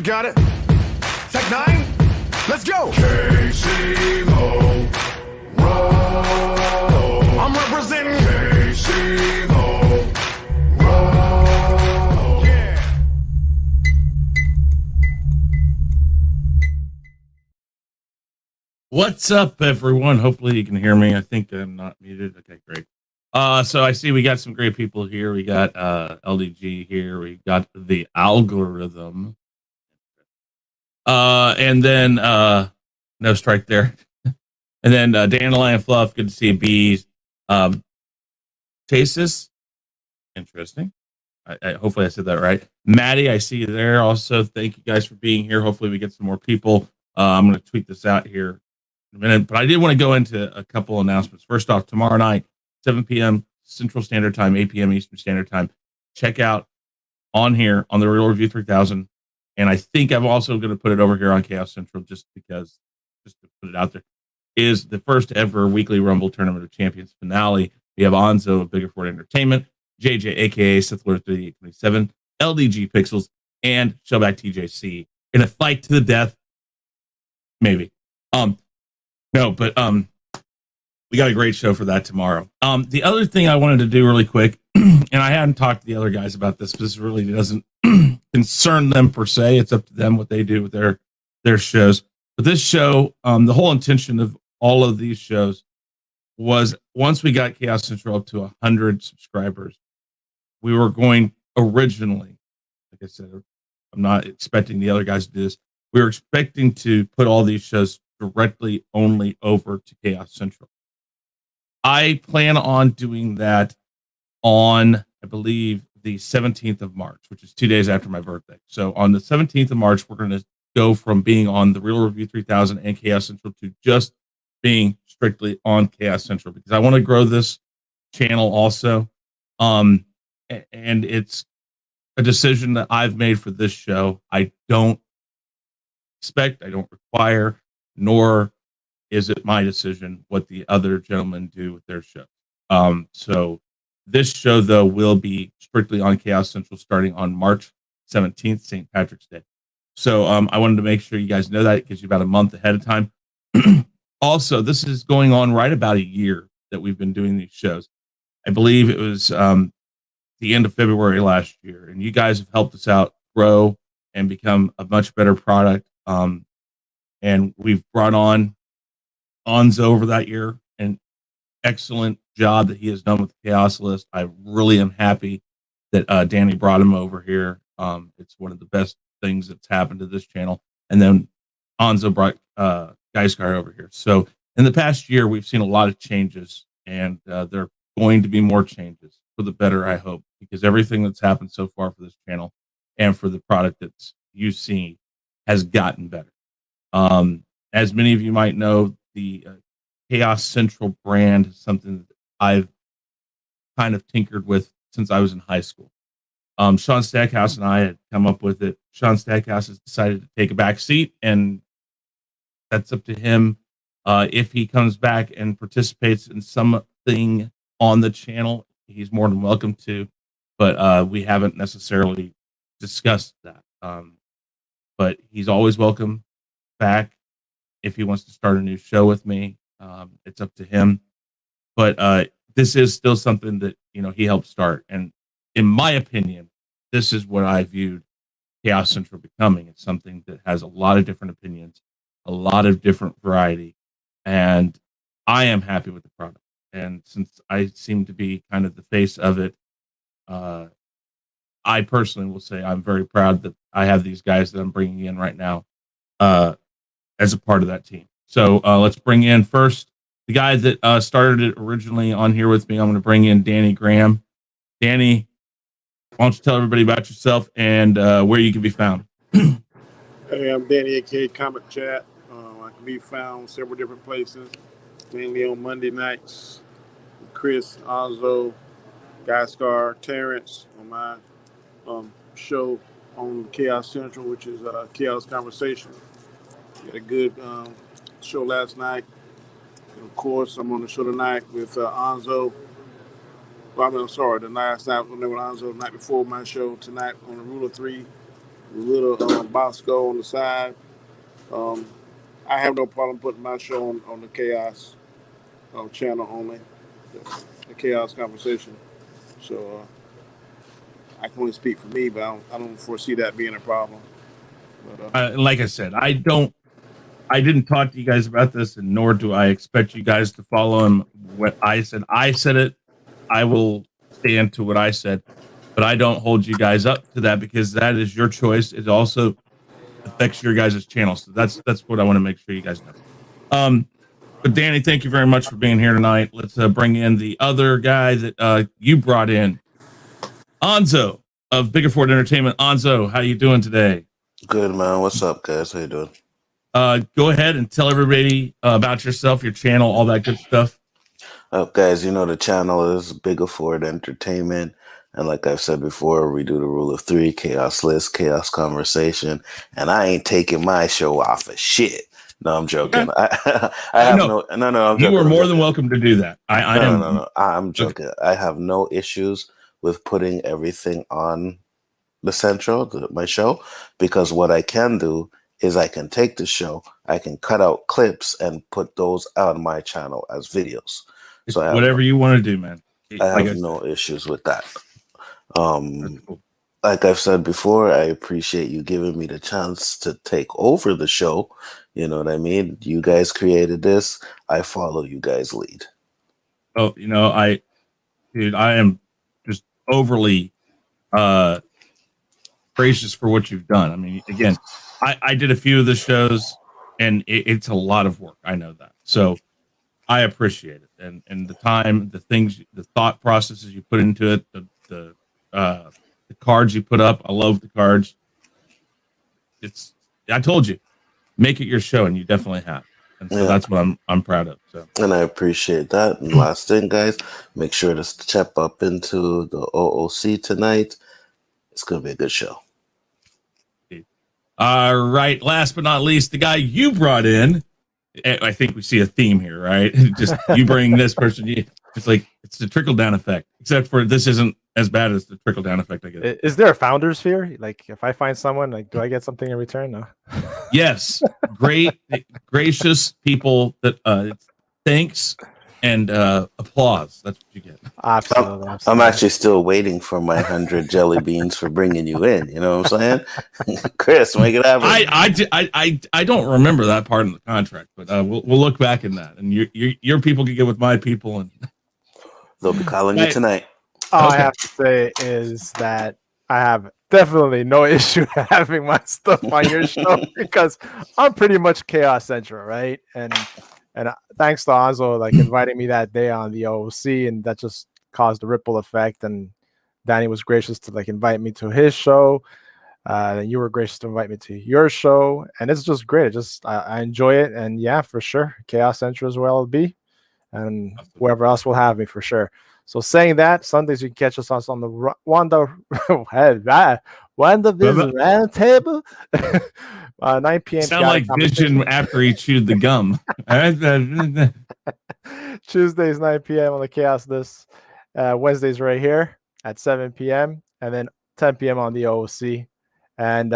You got it. Tech 9, let's go. KCMO, roll. I'm representing KCMO, roll. Yeah. What's up, everyone? Hopefully you can hear me. I think I'm not muted. Okay, great. So I see we got some great people here. We got LDG here. We got the algorithm. And then no strike there. And then Dandelion Fluff, good to see Bees. Tasis, interesting. I hopefully I said that right. Maddie, I see you there. Also, thank you guys for being here. Hopefully we get some more people. I'm going to tweet this out here in a minute, but I did want to go into a couple announcements. First off, tomorrow night, 7 p.m. Central Standard Time, 8 p.m. Eastern Standard Time. Check out on here on the Real Review 3000. And I think I'm also going to put it over here on Chaos Central just to put it out there, is the first ever weekly Rumble Tournament of Champions finale. We have Nzo of Biggaford Entertainment, JJ, A.K.A. Sith Lord 3827, LDG Pixels, and Shellback TJC in a fight to the death. Maybe. No, but we got a great show for that tomorrow. The other thing I wanted to do really quick, and I hadn't talked to the other guys about this, but this really doesn't concern them per se. It's up to them what they do with their shows. But this show, the whole intention of all of these shows was once we got Chaos Central up to 100 subscribers, we were going originally, like I said, I'm not expecting the other guys to do this. We were expecting to put all these shows directly only over to Chaos Central. I plan on doing that on, I believe, the 17th of March, which is 2 days after my birthday. So on the 17th of March, we're going to go from being on the Real Review 3000 and Chaos Central to just being strictly on Chaos Central, because I want to grow this channel also. And it's a decision that I've made for this show. I don't expect, I don't require, nor is it my decision what the other gentlemen do with their show. So this show, though, will be strictly on Chaos Central starting on March 17th, St. Patrick's Day. So I wanted to make sure you guys know that. It gives you about a month ahead of time. Also, this is going on right about a year that we've been doing these shows. I believe it was the end of February last year, and you guys have helped us out grow and become a much better product. And we've brought on Nzo over that year, an excellent job that he has done with the Chaos List. I really am happy that Danny brought him over here. It's one of the best things that's happened to this channel. And then Nzo brought Gaiskar over here. So in the past year, we've seen a lot of changes, and there are going to be more changes for the better, I hope, because everything that's happened so far for this channel and for the product that's you've seen has gotten better. As many of you might know, the Chaos Central brand is something that I've kind of tinkered with since I was in high school. Sean Stackhouse and I had come up with it. Sean Stackhouse has decided to take a back seat, and that's up to him. If he comes back and participates in something on the channel, he's more than welcome to, but we haven't necessarily discussed that. But he's always welcome back if he wants to start a new show with me. It's up to him. But this is still something that, he helped start. And in my opinion, this is what I viewed Chaos Central becoming. It's something that has a lot of different opinions, a lot of different variety, and I am happy with the product. And since I seem to be kind of the face of it, I personally will say I'm very proud that I have these guys that I'm bringing in right now as a part of that team. So let's bring in first the guy that started it originally on here with me. I'm going to bring in Danny Graham. Danny, why don't you tell everybody about yourself and where you can be found? Hey, I'm Danny, A.K.A. Comic Chat. I can be found several different places, mainly on Monday nights. Chris, Nzo, Gaiskar, Terrence on my show on Chaos Central, which is Chaos Conversation. We had a good show last night. And of course, I'm on the show tonight with Nzo. Well, I'm sorry, the last night with Nzo, the night before my show, tonight on the Rule of Three a little Basco on the side. I have no problem putting my show on the Chaos channel only, the Chaos Conversation. So I can only speak for me, but I don't foresee that being a problem. But, Like I said, I didn't talk to you guys about this, and nor do I expect you guys to follow him. What I said it. I will stand to what I said, but I don't hold you guys up to that because that is your choice. It also affects your guys' channel. So that's what I want to make sure you guys know. But Danny, thank you very much for being here tonight. Let's bring in the other guy that you brought in, Nzo of Biggaford Entertainment. Nzo, how you doing today? Good, man. What's up, guys? How you doing? Go ahead and tell everybody about yourself, your channel, all that good stuff. Guys, you know the channel is Biggaford Entertainment. And like I've said before, we do the rule of three, chaos list, chaos conversation. And I ain't taking my show off of shit. No, I'm joking. Okay. I have no, I'm you joking. are more than welcome to do that. No. I'm joking. Okay. I have no issues with putting everything on the central, my show, because what I can do is I can take the show, I can cut out clips and put those on my channel as videos. It's so whatever you want to do, man. I have no issues with that. Cool. Like I've said before, I appreciate you giving me the chance to take over the show. You know what I mean? You guys created this. I follow you guys' lead. Oh, I am just overly gracious for what you've done. I mean, again, I did a few of the shows, and it's a lot of work. I know that. So I appreciate it. And the time, the things, the thought processes you put into it, the cards you put up. I love the cards. I told you, make it your show, and you definitely have. And so that's what I'm proud of. So, and I appreciate that. And last thing, guys, make sure to step up into the OOC tonight. It's gonna be a good show. All right. Last but not least, the guy you brought in. I think we see a theme here, right? Just you bring this person. It's like it's the trickle down effect. Except for this isn't as bad as the trickle down effect. I guess. Is there a founder's fear? Like, if I find someone, like, do I get something in return? No. Yes. Great, gracious people that thanks and applause. That's what you get. Absolutely. I'm actually still waiting for my 100 jelly beans for bringing you in. You know what I'm saying? Chris, make it happen. I don't remember that part in the contract, but we'll look back in that, and your people can get with my people, and they'll be calling you tonight. All I have to say is that I have definitely no issue having my stuff on your show because I'm pretty much Chaos Central, right? And thanks to Nzo, like, inviting me that day on the OOC, and that just caused a ripple effect. And Danny was gracious to, like, invite me to his show. And you were gracious to invite me to your show, and it's just great. I enjoy it, and yeah, for sure, Chaos Central as well will be, and whoever else will have me for sure. So saying that, Sundays you can catch us on the Wanda Vision Round Table, 9 p.m. Sound like Vision after he chewed the gum. Tuesdays 9 p.m. on the Chaos List. Wednesdays right here at 7 p.m. and then 10 p.m. on the OOC. And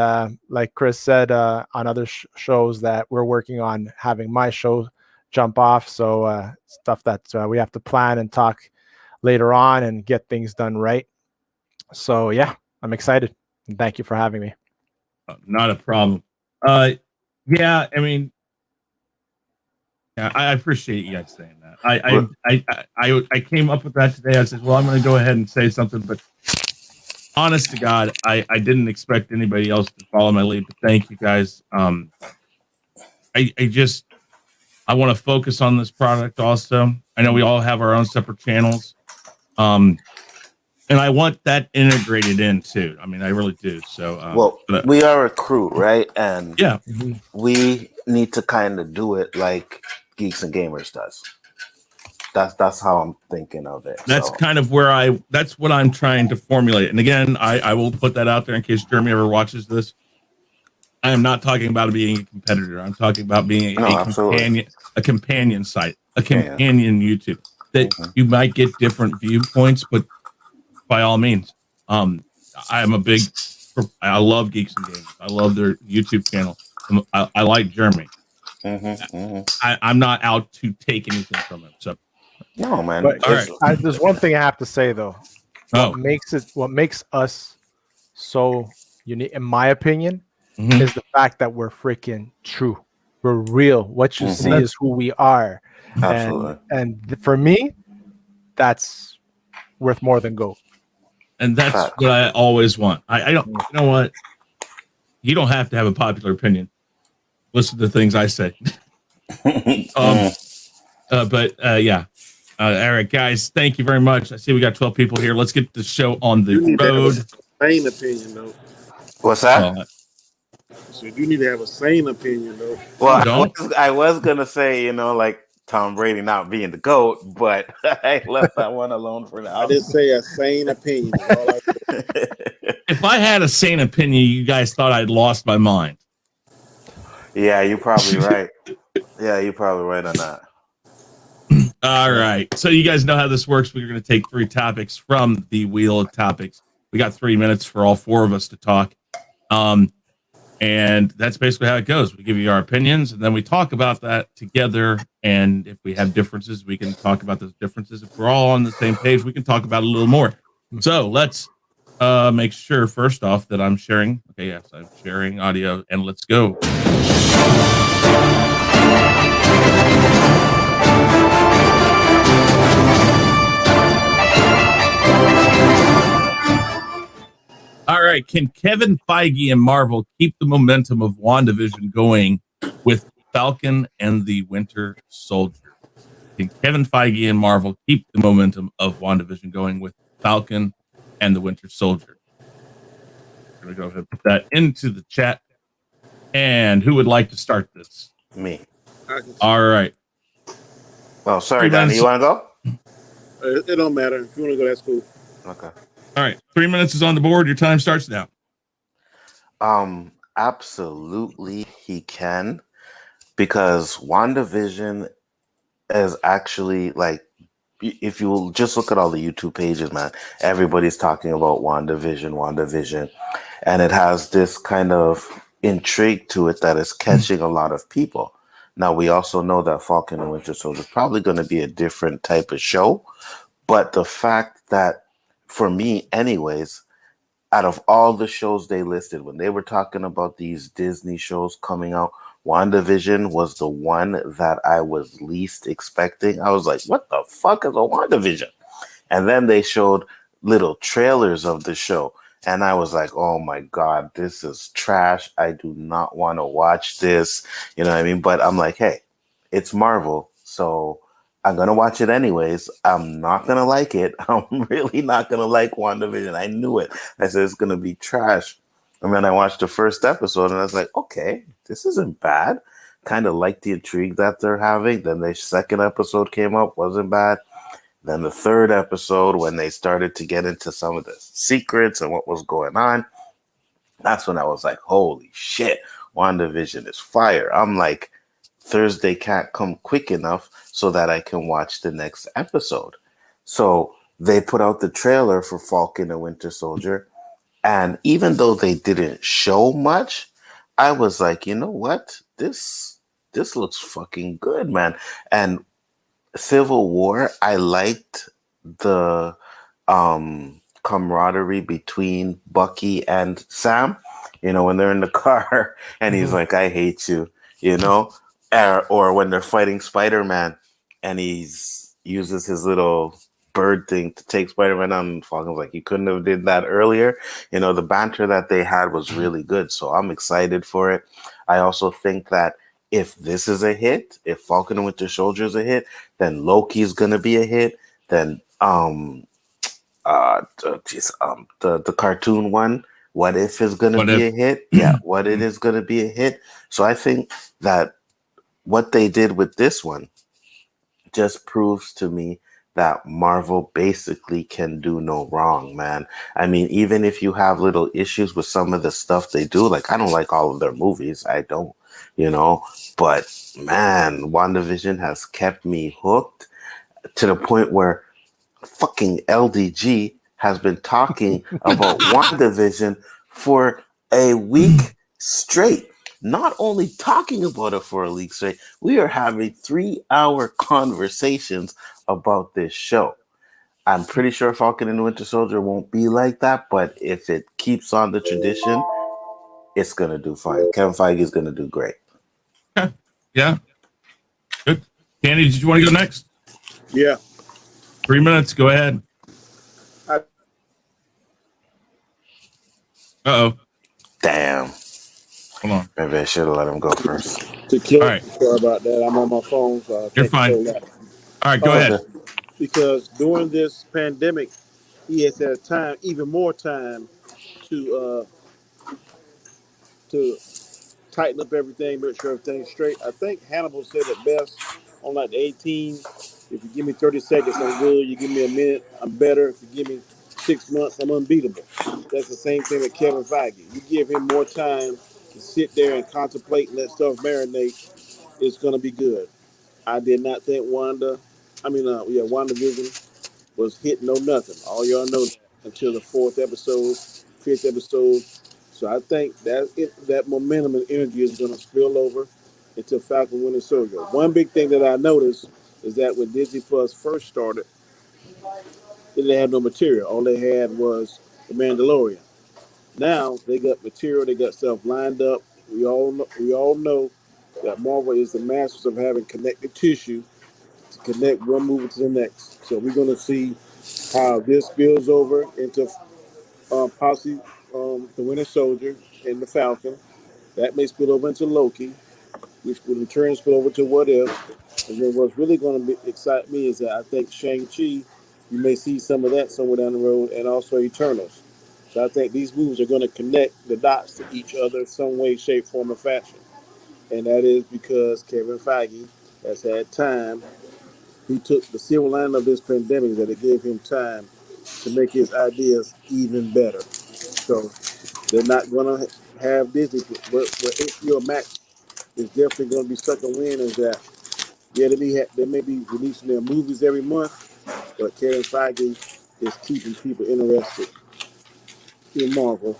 like Chris said on other shows that we're working on having my show jump off. So stuff that we have to plan and talk later on and get things done right. So yeah, I'm excited. And thank you for having me. Not a problem. Yeah, I mean, yeah, I appreciate you guys saying that. I came up with that today. I said, well, I'm going to go ahead and say something, but honest to God, I didn't expect anybody else to follow my lead. But thank you guys. I want to focus on this product also. I know we all have our own separate channels. And I want that integrated in too. I mean, I really do. So, we are a crew, right? And yeah, we need to kind of do it like Geeks and Gamers does. That's how I'm thinking of it. That's kind of where that's what I'm trying to formulate. And again, I will put that out there in case Jeremy ever watches this. I am not talking about being a competitor. I'm talking about being a companion site, a companion YouTube that you might get different viewpoints, but by all means, I am a big I love Geeks and Games. I love their YouTube channel. I like Jeremy. I'm not out to take anything from him. So No, man. But all right. there's one thing I have to say though. Oh. What makes us so unique, in my opinion, Mhm. is the fact that we're freaking true. We're real. What you see is who we are. Absolutely. And for me, that's worth more than gold. And that's Facts. what I always want. I don't. You know what? You don't have to have a popular opinion. Listen to things I say. Yeah. All right, guys. Thank you very much. I see we got 12 people here. Let's get the show on the You need to have road. a sane opinion, though. What's that? So you need to have a sane opinion, though. Well, I was gonna say, like Tom Brady not being the GOAT, but I left that one alone for now. I just say a sane opinion. Is all I If I had a sane opinion, you guys thought I'd lost my mind. Yeah, you're probably right. Yeah, you're probably right on that. All right. So you guys know how this works. We're going to take 3 topics from the wheel of topics. We got 3 minutes for all 4 of us to talk. And that's basically how it goes. We give you our opinions, and then we talk about that together. And if we have differences, we can talk about those differences. If we're all on the same page, we can talk about it a little more. So let's make sure, first off, that I'm sharing. Okay, yes, I'm sharing audio, and let's go. All right. Can Kevin Feige and Marvel keep the momentum of WandaVision going with Falcon and the Winter Soldier? Can Kevin Feige and Marvel keep the momentum of WandaVision going with Falcon and the Winter Soldier? We're going to go ahead and put that into the chat. And who would like to start this? Me. All right. Oh, sorry, Danny. You want to go? It don't matter. If you want to go, that's cool. Okay. All right. 3 minutes is on the board. Your time starts now. Absolutely he can, because WandaVision is actually like, if you will just look at all the YouTube pages, man, everybody's talking about WandaVision, and it has this kind of intrigue to it that is catching a lot of people. Now, we also know that Falcon and Winter Soldier is probably going to be a different type of show, but the fact that, for me anyways, out of all the shows they listed, when they were talking about these Disney shows coming out, WandaVision was the one that I was least expecting. I was like, what the fuck is a WandaVision? And then they showed little trailers of the show, and I was like, oh my God, this is trash. I do not want to watch this. You know what I mean? But I'm like, hey, it's Marvel, so I'm going to watch it anyways. I'm not going to like it. I'm really not going to like WandaVision. I knew it. I said, it's going to be trash. And then I watched the first episode, and I was like, okay, this isn't bad. Kind of like the intrigue that they're having. Then the second episode came up, wasn't bad. Then the third episode, when they started to get into some of the secrets and what was going on, that's when I was like, holy shit, WandaVision is fire. I'm like, Thursday can't come quick enough so that I can watch the next episode. So they put out the trailer for Falcon and Winter Soldier, and even though they didn't show much, I was like, you know what? This looks fucking good, man. And Civil War, I liked the camaraderie between Bucky and Sam. When they're in the car and he's like, I hate you, or when they're fighting Spider-Man and he's uses his little bird thing to take Spider-Man on, and Falcon's like, you couldn't have did that earlier. The banter that they had was really good. So I'm excited for it. I also think that if this is a hit, if Falcon and Winter Soldier is a hit, then Loki's gonna be a hit. Then the cartoon one, What If is gonna be a hit. Yeah, What It is gonna be a hit. So I think that what they did with this one just proves to me that Marvel basically can do no wrong, man. I mean, even if you have little issues with some of the stuff they do, like I don't like all of their movies, I don't, but man, WandaVision has kept me hooked to the point where fucking LDG has been talking about WandaVision for a week straight. Not only talking about it for a week straight, we are having 3-hour conversations about this show. I'm pretty sure Falcon and the Winter Soldier won't be like that, but if it keeps on the tradition, it's going to do fine. Kevin Feige is going to do great. Okay. Yeah. Good. Candy, did you want to go next? Yeah. 3 minutes. Go ahead. Uh-oh. Damn. Hold on. Maybe I should have let him go first. To kill. All right. Sorry about that. I'm on my phone, so I You're can't fine. control that. All right, go ahead. Because during this pandemic, he has had time, even more time, to tighten up everything, make sure everything's straight. I think Hannibal said it best on like the 18. If you give me 30 seconds, I'm good. You give me a minute, I'm better. If you give me 6 months, I'm unbeatable. That's the same thing with Kevin Feige. You give him more time to sit there and contemplate and let stuff marinate, it's gonna be good. I did not think WandaVision was hit no nothing. All y'all know that until the 4th episode, 5th episode. So I think that momentum and energy is going to spill over into Falcon Winter Soldier. One big thing that I noticed is that when Disney Plus first started, they didn't have no material. All they had was The Mandalorian. Now they got material, they got stuff lined up. We all know that Marvel is the masters of having connective tissue to connect one movie to the next. So we're going to see how this spills over into possibly the Winter Soldier and the Falcon. That may spill over into Loki, which would in turn spill over to What If. And then what's really going to excite me is that I think Shang-Chi, you may see some of that somewhere down the road, and also Eternals. So I think these movies are going to connect the dots to each other some way, shape, form, or fashion. And that is because Kevin Feige has had time. He took the silver lining of this pandemic that it gave him time to make his ideas even better. So they're not going to have Disney, but HBO Max is definitely going to be sucking wind. Is that they may be releasing their movies every month, but Kevin Feige is keeping people interested in Marvel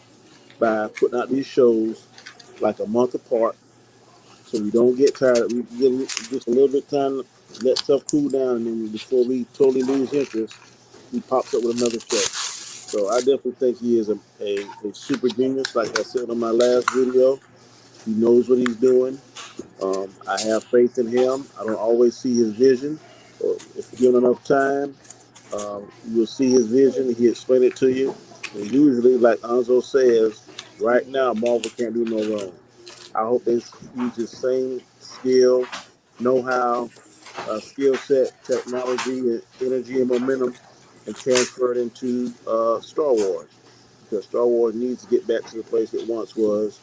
by putting out these shows like a month apart, so we don't get tired. We get just a little bit of time to let stuff cool down, and then before we totally lose interest, he pops up with another show. So I definitely think he is a super genius. Like I said on my last video, he knows what he's doing. I have faith in him. I don't always see his vision, but if you give him enough time, you'll see his vision. He explain it to you. And usually, like Nzo says, right now Marvel can't do no wrong. I hope they use the same skill, know-how, skill set, technology, and energy and momentum, and transfer it into Star Wars. Because Star Wars needs to get back to the place it once was.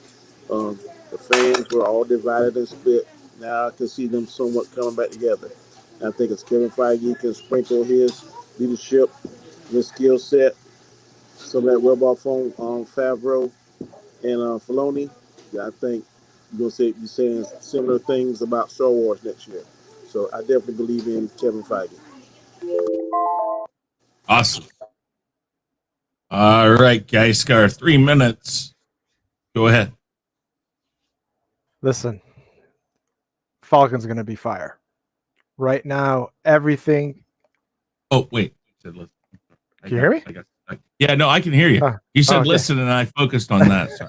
Um, the fans were all divided and split. Now I can see them somewhat coming back together. And I think as Kevin Feige can sprinkle his leadership, his skill set, some of that rub off on Favreau and Filoni, yeah, I think you'll be saying similar things about Star Wars next year. So I definitely believe in Kevin Feige. Awesome. All right, Gaiskar, 3 minutes. Go ahead. Listen, Falcon's going to be fire. Right now, everything. Oh, wait. Said listen. Can you hear me? Yeah, no, I can hear you. You said listen, and I focused on that. So.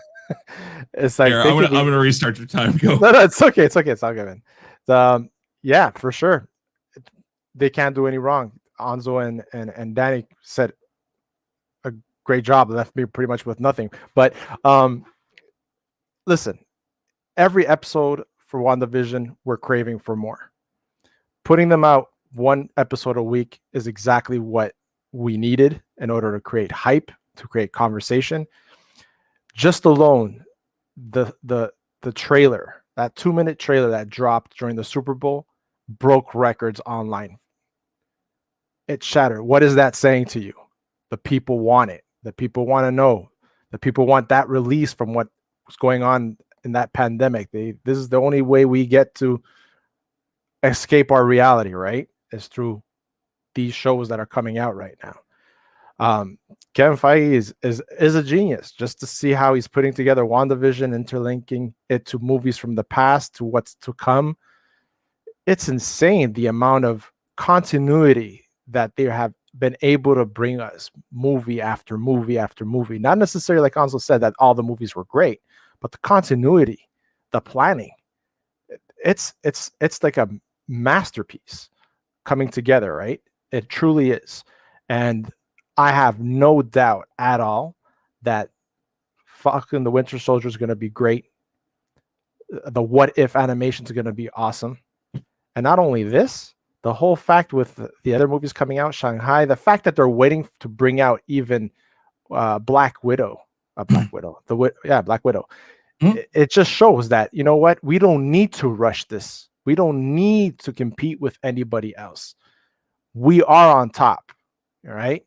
It's like Here, I'm gonna restart your time. Go. No, it's okay. It's okay. It's all good, man. Yeah, for sure. They can't do any wrong. Anzo and Danny said a great job. Left me pretty much with nothing. But listen, every episode for WandaVision, we're craving for more. Putting them out one episode a week is exactly what we needed in order to create hype, to create conversation. Just alone, the trailer, that 2-minute trailer that dropped during the Super Bowl, broke records online. It shattered. What is that saying to you? The people want it. The people want to know. The people want that release from what was going on in that pandemic. This is the only way we get to escape our reality, right? Is through these shows that are coming out right now. Kevin Feige is a genius. Just to see how he's putting together WandaVision, interlinking it to movies from the past to what's to come. It's insane the amount of continuity that they have been able to bring us movie after movie after movie. Not necessarily like Anzo said that all the movies were great, but the continuity, the planning, it's like a masterpiece coming together, right? It truly is. And I have no doubt at all that fucking the Winter Soldier is going to be great. The what if animation is going to be awesome. And not only this, the whole fact with the other movies coming out, Shanghai, the fact that they're waiting to bring out even Black Widow, Black Widow, Black Widow. It just shows that, you know what, we don't need to rush this. We don't need to compete with anybody else. We are on top, all right?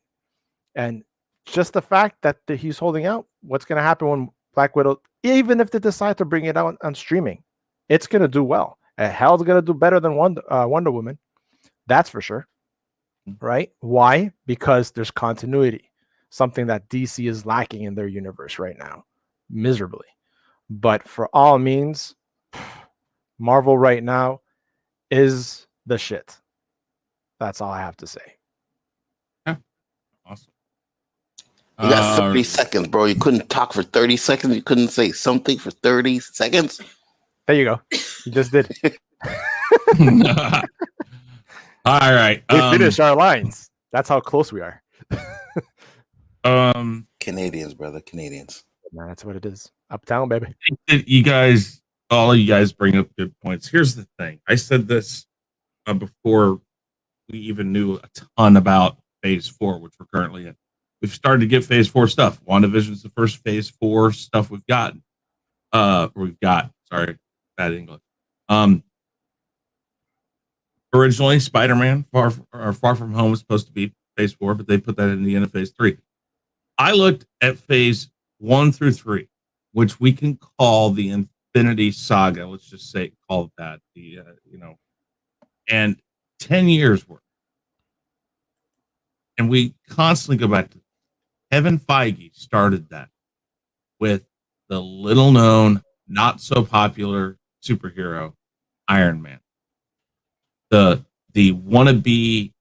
And just the fact that he's holding out, what's going to happen when Black Widow, even if they decide to bring it out on streaming, it's going to do well. And hell's going to do better than Wonder Woman. That's for sure, right? Why? Because there's continuity, something that DC is lacking in their universe right now, miserably. But for all means, Marvel right now is the shit. That's all I have to say. Yeah. Awesome. You got 30 seconds, bro. You couldn't talk for 30 seconds. You couldn't say something for 30 seconds. There you go. You just did. All right. We finished our lines. That's how close we are. Canadians, brother. Canadians. Man, that's what it is. Uptown, baby. You guys, all of you guys bring up good points. Here's the thing. I said this before we even knew a ton about Phase 4, which we're currently in. We've started to get Phase 4 stuff. WandaVision's the first Phase 4 stuff we've gotten. Sorry, bad English. Originally, Spider-Man Far From Home was supposed to be Phase 4, but they put that in the end of Phase 3. I looked at Phase 1 through 3, which we can call the Infinity Saga. Let's just say call it that. And 10 years worth. And we constantly go back to Kevin Feige started that with the little known, not so popular superhero, Iron Man. The wannabe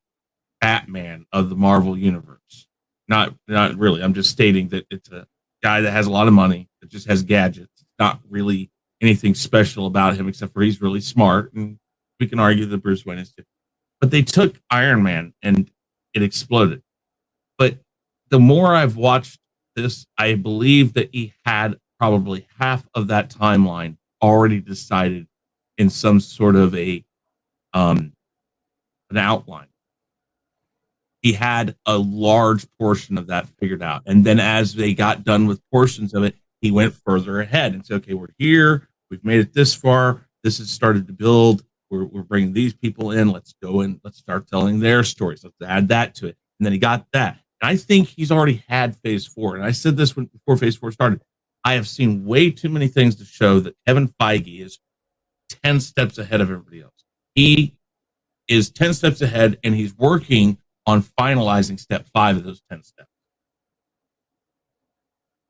Batman of the Marvel universe. Not really. I'm just stating that it's a guy that has a lot of money, that just has gadgets. Not really anything special about him except for he's really smart, and we can argue that Bruce Wayne is too. But they took Iron Man and it exploded. But the more I've watched this, I believe that he had probably half of that timeline already decided in some sort of an outline. He had a large portion of that figured out. And then as they got done with portions of it, he went further ahead and said, okay, we're here. We've made it this far. This has started to build. We're bringing these people in. Let's go and let's start telling their stories. Let's add that to it. And then he got that. And I think he's already had Phase 4. And I said this before Phase 4 started. I have seen way too many things to show that Kevin Feige is 10 steps ahead of everybody else. He is 10 steps ahead, and he's working on finalizing step 5 of those 10 steps.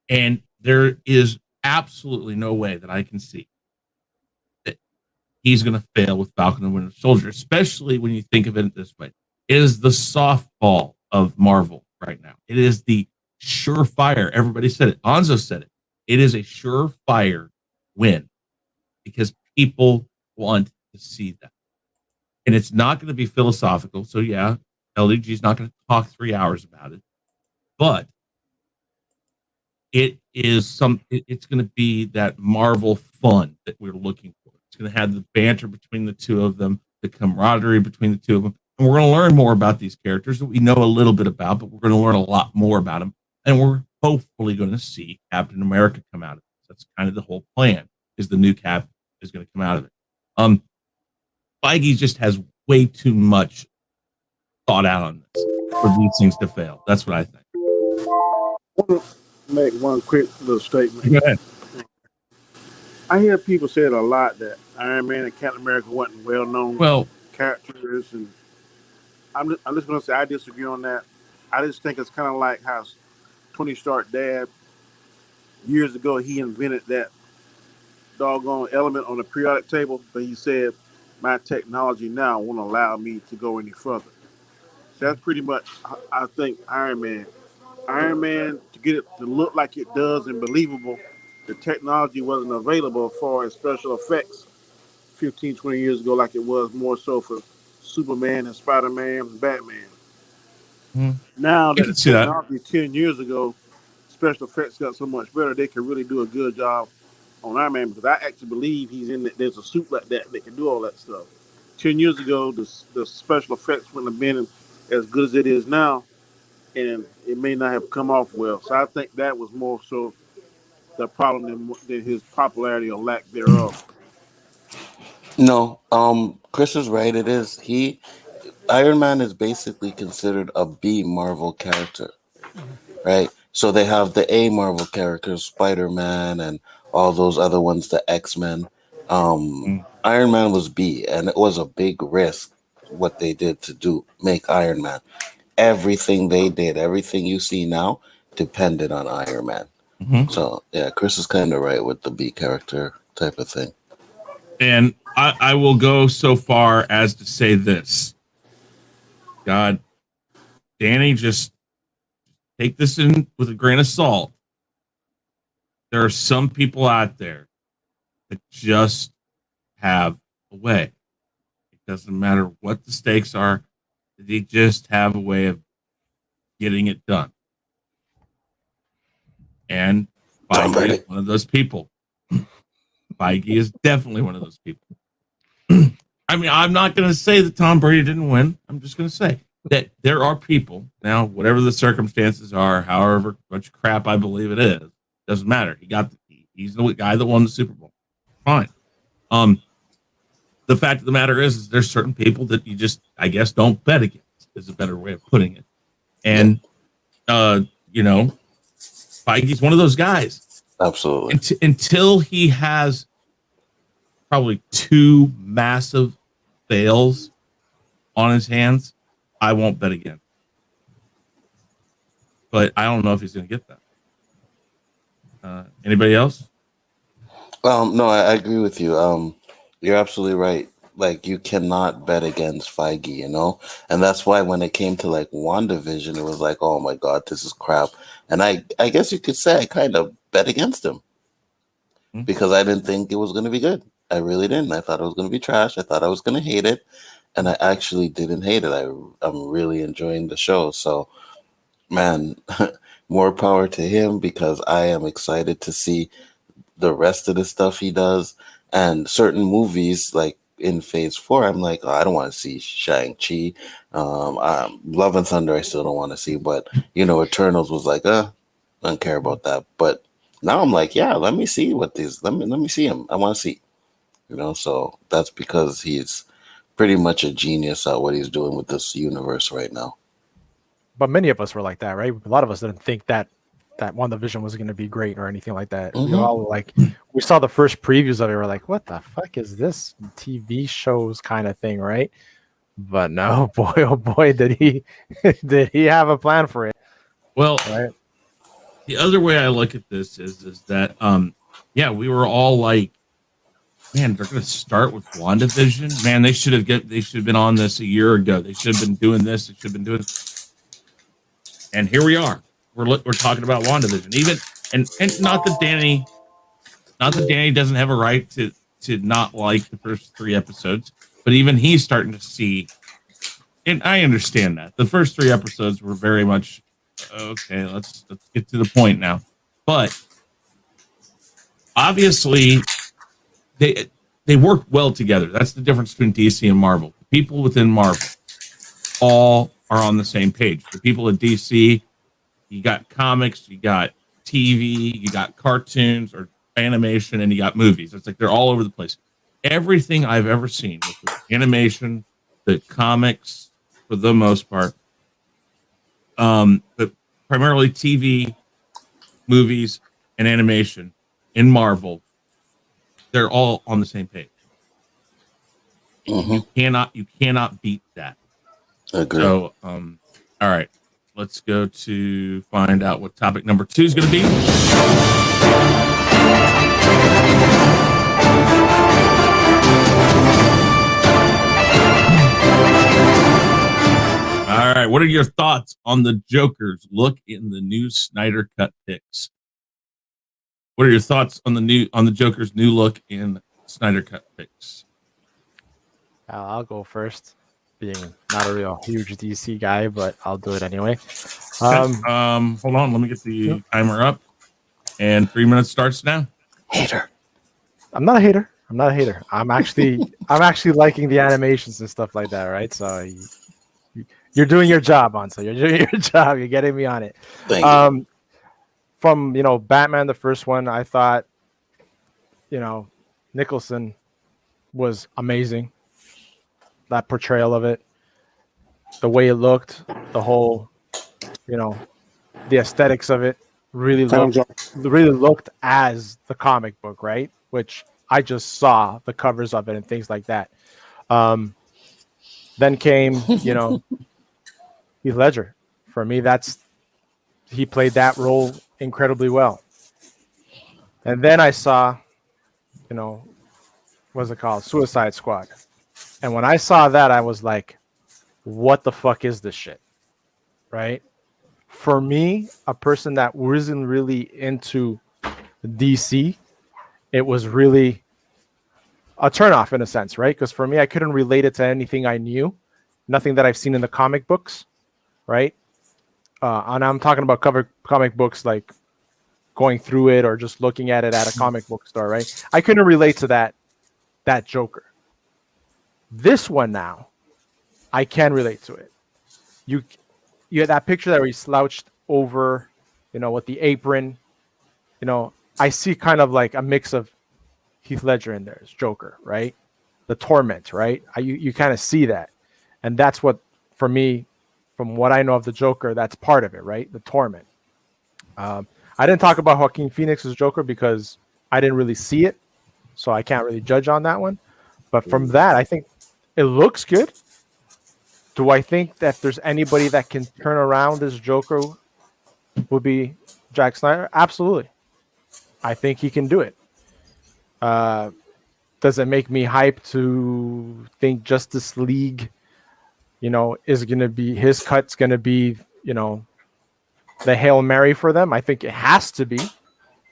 And there is absolutely no way that I can see that he's going to fail with Falcon and Winter Soldier, especially when you think of it this way. It is the softball of Marvel right now. It is the surefire. Everybody said it. Anzo said it. It is a surefire win because people want to see that. And it's not going to be philosophical. So, yeah, LDG is not going to talk 3 hours about it. But it is it's going to be that Marvel fun that we're looking for. It's going to have the banter between the two of them, the camaraderie between the two of them. And we're going to learn more about these characters that we know a little bit about, but we're going to learn a lot more about them. And we're hopefully going to see Captain America come out of it. That's kind of the whole plan, is the new Cap is going to come out of it. Feige just has way too much thought out on this for these things to fail. That's what I think. I want to make one quick little statement. Go ahead. I hear people say it a lot that Iron Man and Captain America wasn't well-known characters, and I'm just going to say I disagree on that. I just think it's kind of like how Tony Stark dad years ago he invented that doggone element on the periodic table, but he said my technology now won't allow me to go any further. So that's pretty much I think Iron Man. Iron Man to get it to look like it does and believable, the technology wasn't available as far as special effects 15, 20 years ago like it was more so for Superman and Spider-Man and Batman. Mhm. Now I that the can see that. technology 10 years ago, special effects got so much better, they can really do a good job on Iron Man because I actually believe he's in it. There's a suit like that can do all that stuff. 10 years ago, the special effects wouldn't have been as good as it is now, and it may not have come off well. So I think that was more so the problem than his popularity or lack thereof. No, Chris is right. It is Iron Man is basically considered a B Marvel character, right? So they have the A Marvel characters, Spider Man, and all those other ones, the X Men. Mm. Iron Man was B, and it was a big risk what they did to make Iron Man. Everything they did, everything you see now, depended on Iron Man. Mhm. So yeah, Chris is kind of right with the B character type of thing. And I will go so far as to say this. God, Danny, just take this in with a grain of salt. There are some people out there that just have a way. It doesn't matter what the stakes are, they just have a way of getting it done. And Tom Feige is Brady. one of those people. Feige is definitely one of those people. I mean, I'm not going to say that Tom Brady didn't win. I'm just going to say that there are people now, whatever the circumstances are, however much crap I believe it is, doesn't matter. He's the guy that won the Super Bowl. Fine. The fact of the matter is there's certain people that you just, I guess, don't bet against is a better way of putting it. And, you know, Feige's one of those guys. Absolutely. Until he has probably two massive fails on his hands, I won't bet again. But I don't know if he's going to get that. Anybody else? No, I agree with you. You're absolutely right. Like you cannot bet against Feige, you know, and that's why when it came to like WandaVision, it was like, oh my god, this is crap. And I guess you could say I kind of bet against him because I didn't think it was going to be good. I really didn't. I thought it was going to be trash. I thought I was going to hate it, and I actually didn't hate it. I'm really enjoying the show. So, man, more power to him because I am excited to see the rest of the stuff he does and certain movies like in phase 4 I'm like, oh, I don't want to see Shang-Chi. Love and Thunder I still don't want to see, but you know, Eternals was like, I don't care about that. But now I'm like, yeah, let me see what these let me see him. I want to see, you know. So that's because he's pretty much a genius at what he's doing with this universe right now. But many of us were like that, right? A lot of us didn't think that WandaVision was going to be great or anything like that. We all we saw the first previews of it. We're like, what the fuck is this TV shows kind of thing, right? But no, boy, oh boy, did he have a plan for it? Well, right? The other way I look at this is that yeah, we were all like, man, they're going to start with WandaVision. Man, they should have been on this a year ago. They should have been doing this. They should have been doing. And here we are. We're talking about WandaVision. Even and not that Danny doesn't have a right to not like the first 3 episodes, but even he's starting to see. And I understand that the first 3 episodes were very much okay. Let's get to the point now. But obviously, they work well together. That's the difference between DC and Marvel. The people within Marvel all are on the same page. The people at DC, you got comics, you got TV, you got cartoons or animation, and you got movies. It's like they're all over the place. Everything I've ever seen with the animation, the comics, for the most part, but primarily TV, movies, and animation in Marvel, they're all on the same page. You cannot beat that. Agree. So, all right. let's go to find out what topic number 2 is going to be. All right, what are your thoughts on the Joker's look in the new Snyder Cut picks? What are your thoughts on the Joker's new look in Snyder Cut picks? I'll go first, being not a real huge DC guy, but I'll do it anyway. Hold on, let me get the timer up, and 3 minutes starts now. Hater. I'm not a hater. I'm actually liking the animations and stuff like that, right? So you're doing your job, Anso. You're doing your job. You're getting me on it. Thank you. From Batman, the first one, I thought Nicholson was amazing. That portrayal of it, the way it looked, the whole, the aesthetics of it really looked as the comic book, right? Which I just saw the covers of it and things like that. Then came, Heath Ledger. For me, he played that role incredibly well. And then I saw, what's it called? Suicide Squad. And when I saw that, I was like, what the fuck is this shit? Right? For me, a person that wasn't really into DC, it was really a turnoff in a sense, right? Because for me, I couldn't relate it to anything I knew, nothing that I've seen in the comic books, right? And I'm talking about comic books, like going through it or just looking at it at a comic book store, right? I couldn't relate to that Joker. This one now, I can relate to it. You had that picture that he slouched over, with the apron. I see kind of like a mix of Heath Ledger in there as Joker, right? The torment, right? You kind of see that, and that's what, for me, from what I know of the Joker, that's part of it, right? The torment. I didn't talk about Joaquin Phoenix's Joker because I didn't really see it, so I can't really judge on that one. But from that, I think it looks good. Do I think that if there's anybody that can turn around this Joker would be Zack Snyder? Absolutely. I think he can do it. Does it make me hyped to think Justice League, is going to be, his cut's going to be, the Hail Mary for them? I think it has to be,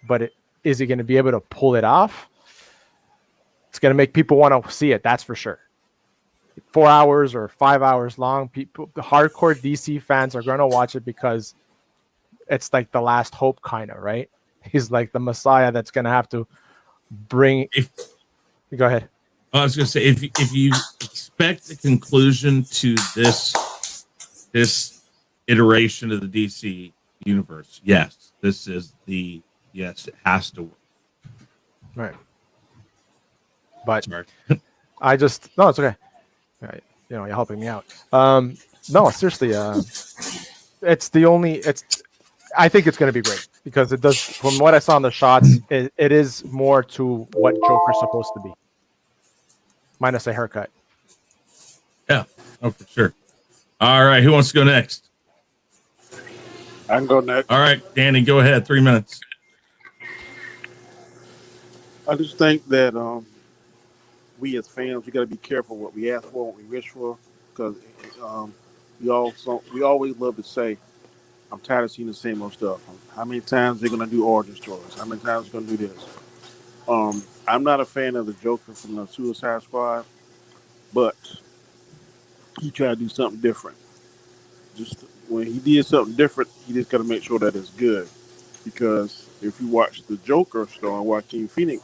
but is he going to be able to pull it off? It's going to make people want to see it. That's for sure. 4 hours or 5 hours long. People, the hardcore DC fans are going to watch it because it's like the last hope, kind of, right? He's like the Messiah that's going to have to bring. Go ahead. I was going to say, if you expect a conclusion to this iteration of the DC universe, yes, it has to work. Right. But Sorry. no, it's okay. Right. You're helping me out. No, seriously, I think it's going to be great because it does, from what I saw in the shots, it is more to what Joker's supposed to be. Minus a haircut. Yeah. Oh, for sure. All right. Who wants to go next? I can go next. All right, Danny, go ahead. 3 minutes. I just think that we as fans, we got to be careful what we ask for, what we wish for, because we always love to say, "I'm tired of seeing the same old stuff." How many times they're gonna do origin stories? How many times they're gonna do this? I'm not a fan of the Joker from the Suicide Squad, but he tried to do something different. Just when he did something different, he just got to make sure that it's good. Because if you watch the Joker starring Joaquin Phoenix,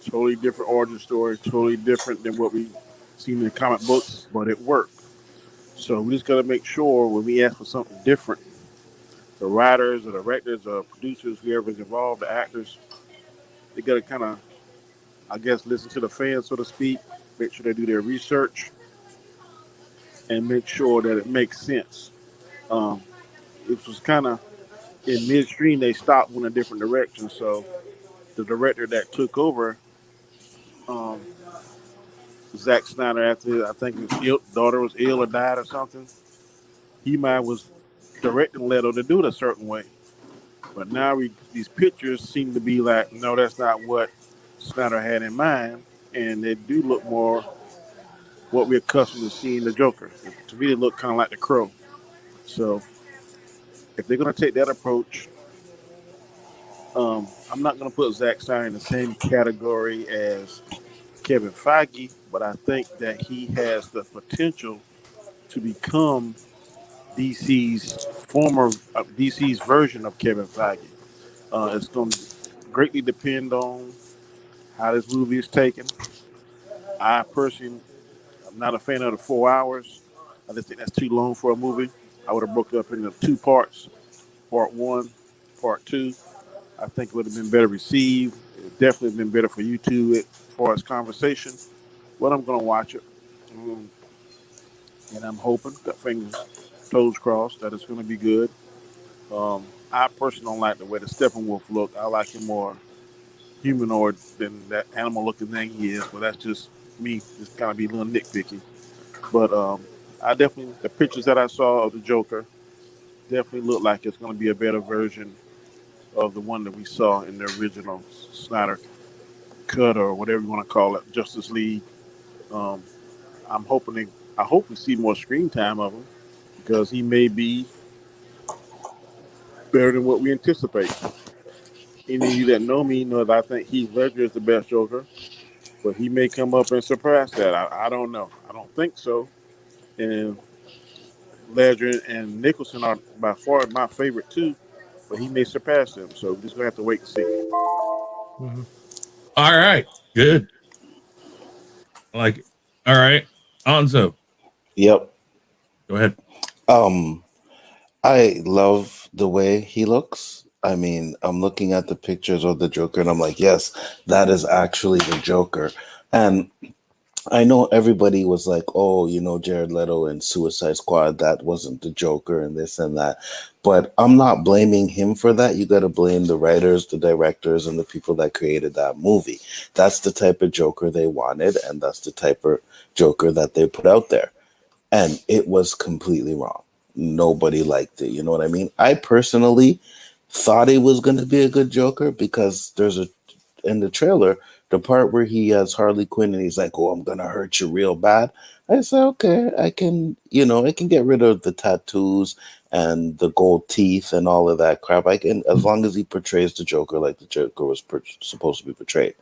totally different origin story, totally different than what we seen in the comic books, but it worked. So we just got to make sure when we ask for something different, the writers or the directors or producers, whoever's involved, the actors, they got to kind of, I guess, listen to the fans, so to speak, make sure they do their research, and make sure that it makes sense. It was kind of in midstream, they stopped in a different direction. So the director that took over, um, Zack Snyder, after I think his daughter was ill or died or something, he might was directing Leto to do it a certain way. But now these pictures seem to be like, no, that's not what Snyder had in mind, and they do look more what we're accustomed to seeing the Joker. To me, they look kind of like the Crow. So if they're going to take that approach, I'm not going to put Zack Snyder in the same category as Kevin Feige, but I think that he has the potential to become DC's version of Kevin Feige. It's going to greatly depend on how this movie is taken. I personally am not a fan of the 4 hours. I just think that's too long for a movie. I would have broke it up into two parts, part one, part two. I think it would have been better received. It would definitely been better for YouTube as far as conversation. But I'm going to watch it. Um, and I'm hoping, got fingers, toes crossed, that it's going to be good. I personally don't like the way the Steppenwolf look. I like him more humanoid than that animal looking thing he is. But that's just me, just kind of be a little nitpicky. But I definitely, the pictures that I saw of the Joker definitely look like it's going to be a better version of the one that we saw in the original Snyder cut or whatever you want to call it, Justice League. Um, I'm hoping they, I hope we see more screen time of him because he may be better than what we anticipate. Any of you that know me know that I think Heath Ledger is the best Joker, but he may come up and surpass that. I don't know. I don't think so. And Ledger and Nicholson are by far my favorite too, but he may surpass them. So we're just gonna have to wait and see. Mhm. All right, good. I like it. All right, Anzo, Yep. go ahead. Um, I love the way he looks. I mean, I'm looking at the pictures of the Joker and I'm like, yes, that is actually the Joker. And I know everybody was like, oh, Jared Leto and Suicide Squad, that wasn't the Joker and this and that. But I'm not blaming him for that. You got to blame the writers, the directors, and the people that created that movie. That's the type of Joker they wanted, and that's the type of Joker that they put out there. And it was completely wrong. Nobody liked it. You know what I mean? I personally thought it was going to be a good Joker because there's a in the trailer, the part where he has Harley Quinn and he's like, "Oh, I'm gonna hurt you real bad." I said, "Okay, I can get rid of the tattoos and the gold teeth and all of that crap. I can, as long as he portrays the Joker like the Joker was supposed to be portrayed."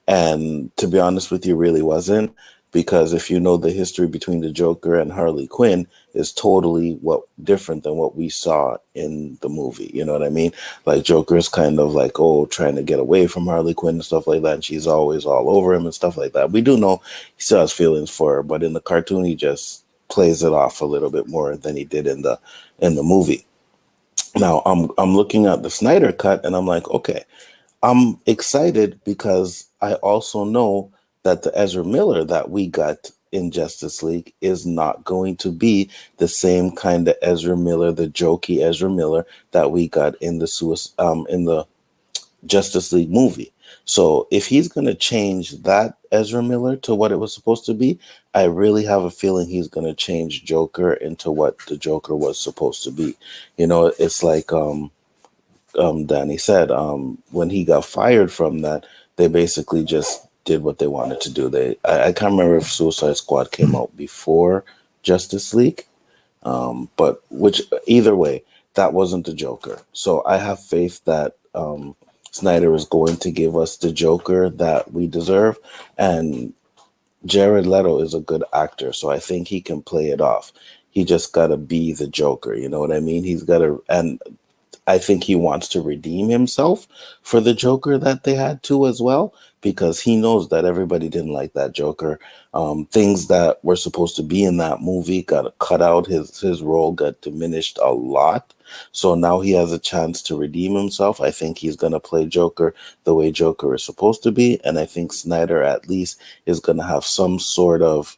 And to be honest with you, really wasn't, because if you know the history between the Joker and Harley Quinn is totally what different than what we saw in the movie. You know what I mean? Like Joker is kind of like, oh, trying to get away from Harley Quinn and stuff like that, and she's always all over him and stuff like that. We do know he still has feelings for her, but in the cartoon he just plays it off a little bit more than he did in the movie. Now I'm looking at the Snyder cut and I'm like, okay, I'm excited because I also know that the Ezra Miller that we got in Justice League is not going to be the same kind of Ezra Miller, the jokey Ezra Miller that we got in in the Justice League movie. So if he's going to change that Ezra Miller to what it was supposed to be, I really have a feeling he's going to change Joker into what the Joker was supposed to be. It's like Danny said, when he got fired from that, they basically just did what they wanted to do. I can't remember if Suicide Squad came out before Justice League, but which either way, that wasn't the Joker. So I have faith that Snyder is going to give us the Joker that we deserve, and Jared Leto is a good actor, so I think he can play it off. He just got to be the Joker. You know what I mean? He's got to, and I think he wants to redeem himself for the Joker that they had too as well, because he knows that everybody didn't like that Joker. Things that were supposed to be in that movie got cut out. His role got diminished a lot. So now he has a chance to redeem himself. I think he's going to play Joker the way Joker is supposed to be. And I think Snyder at least is going to have some sort of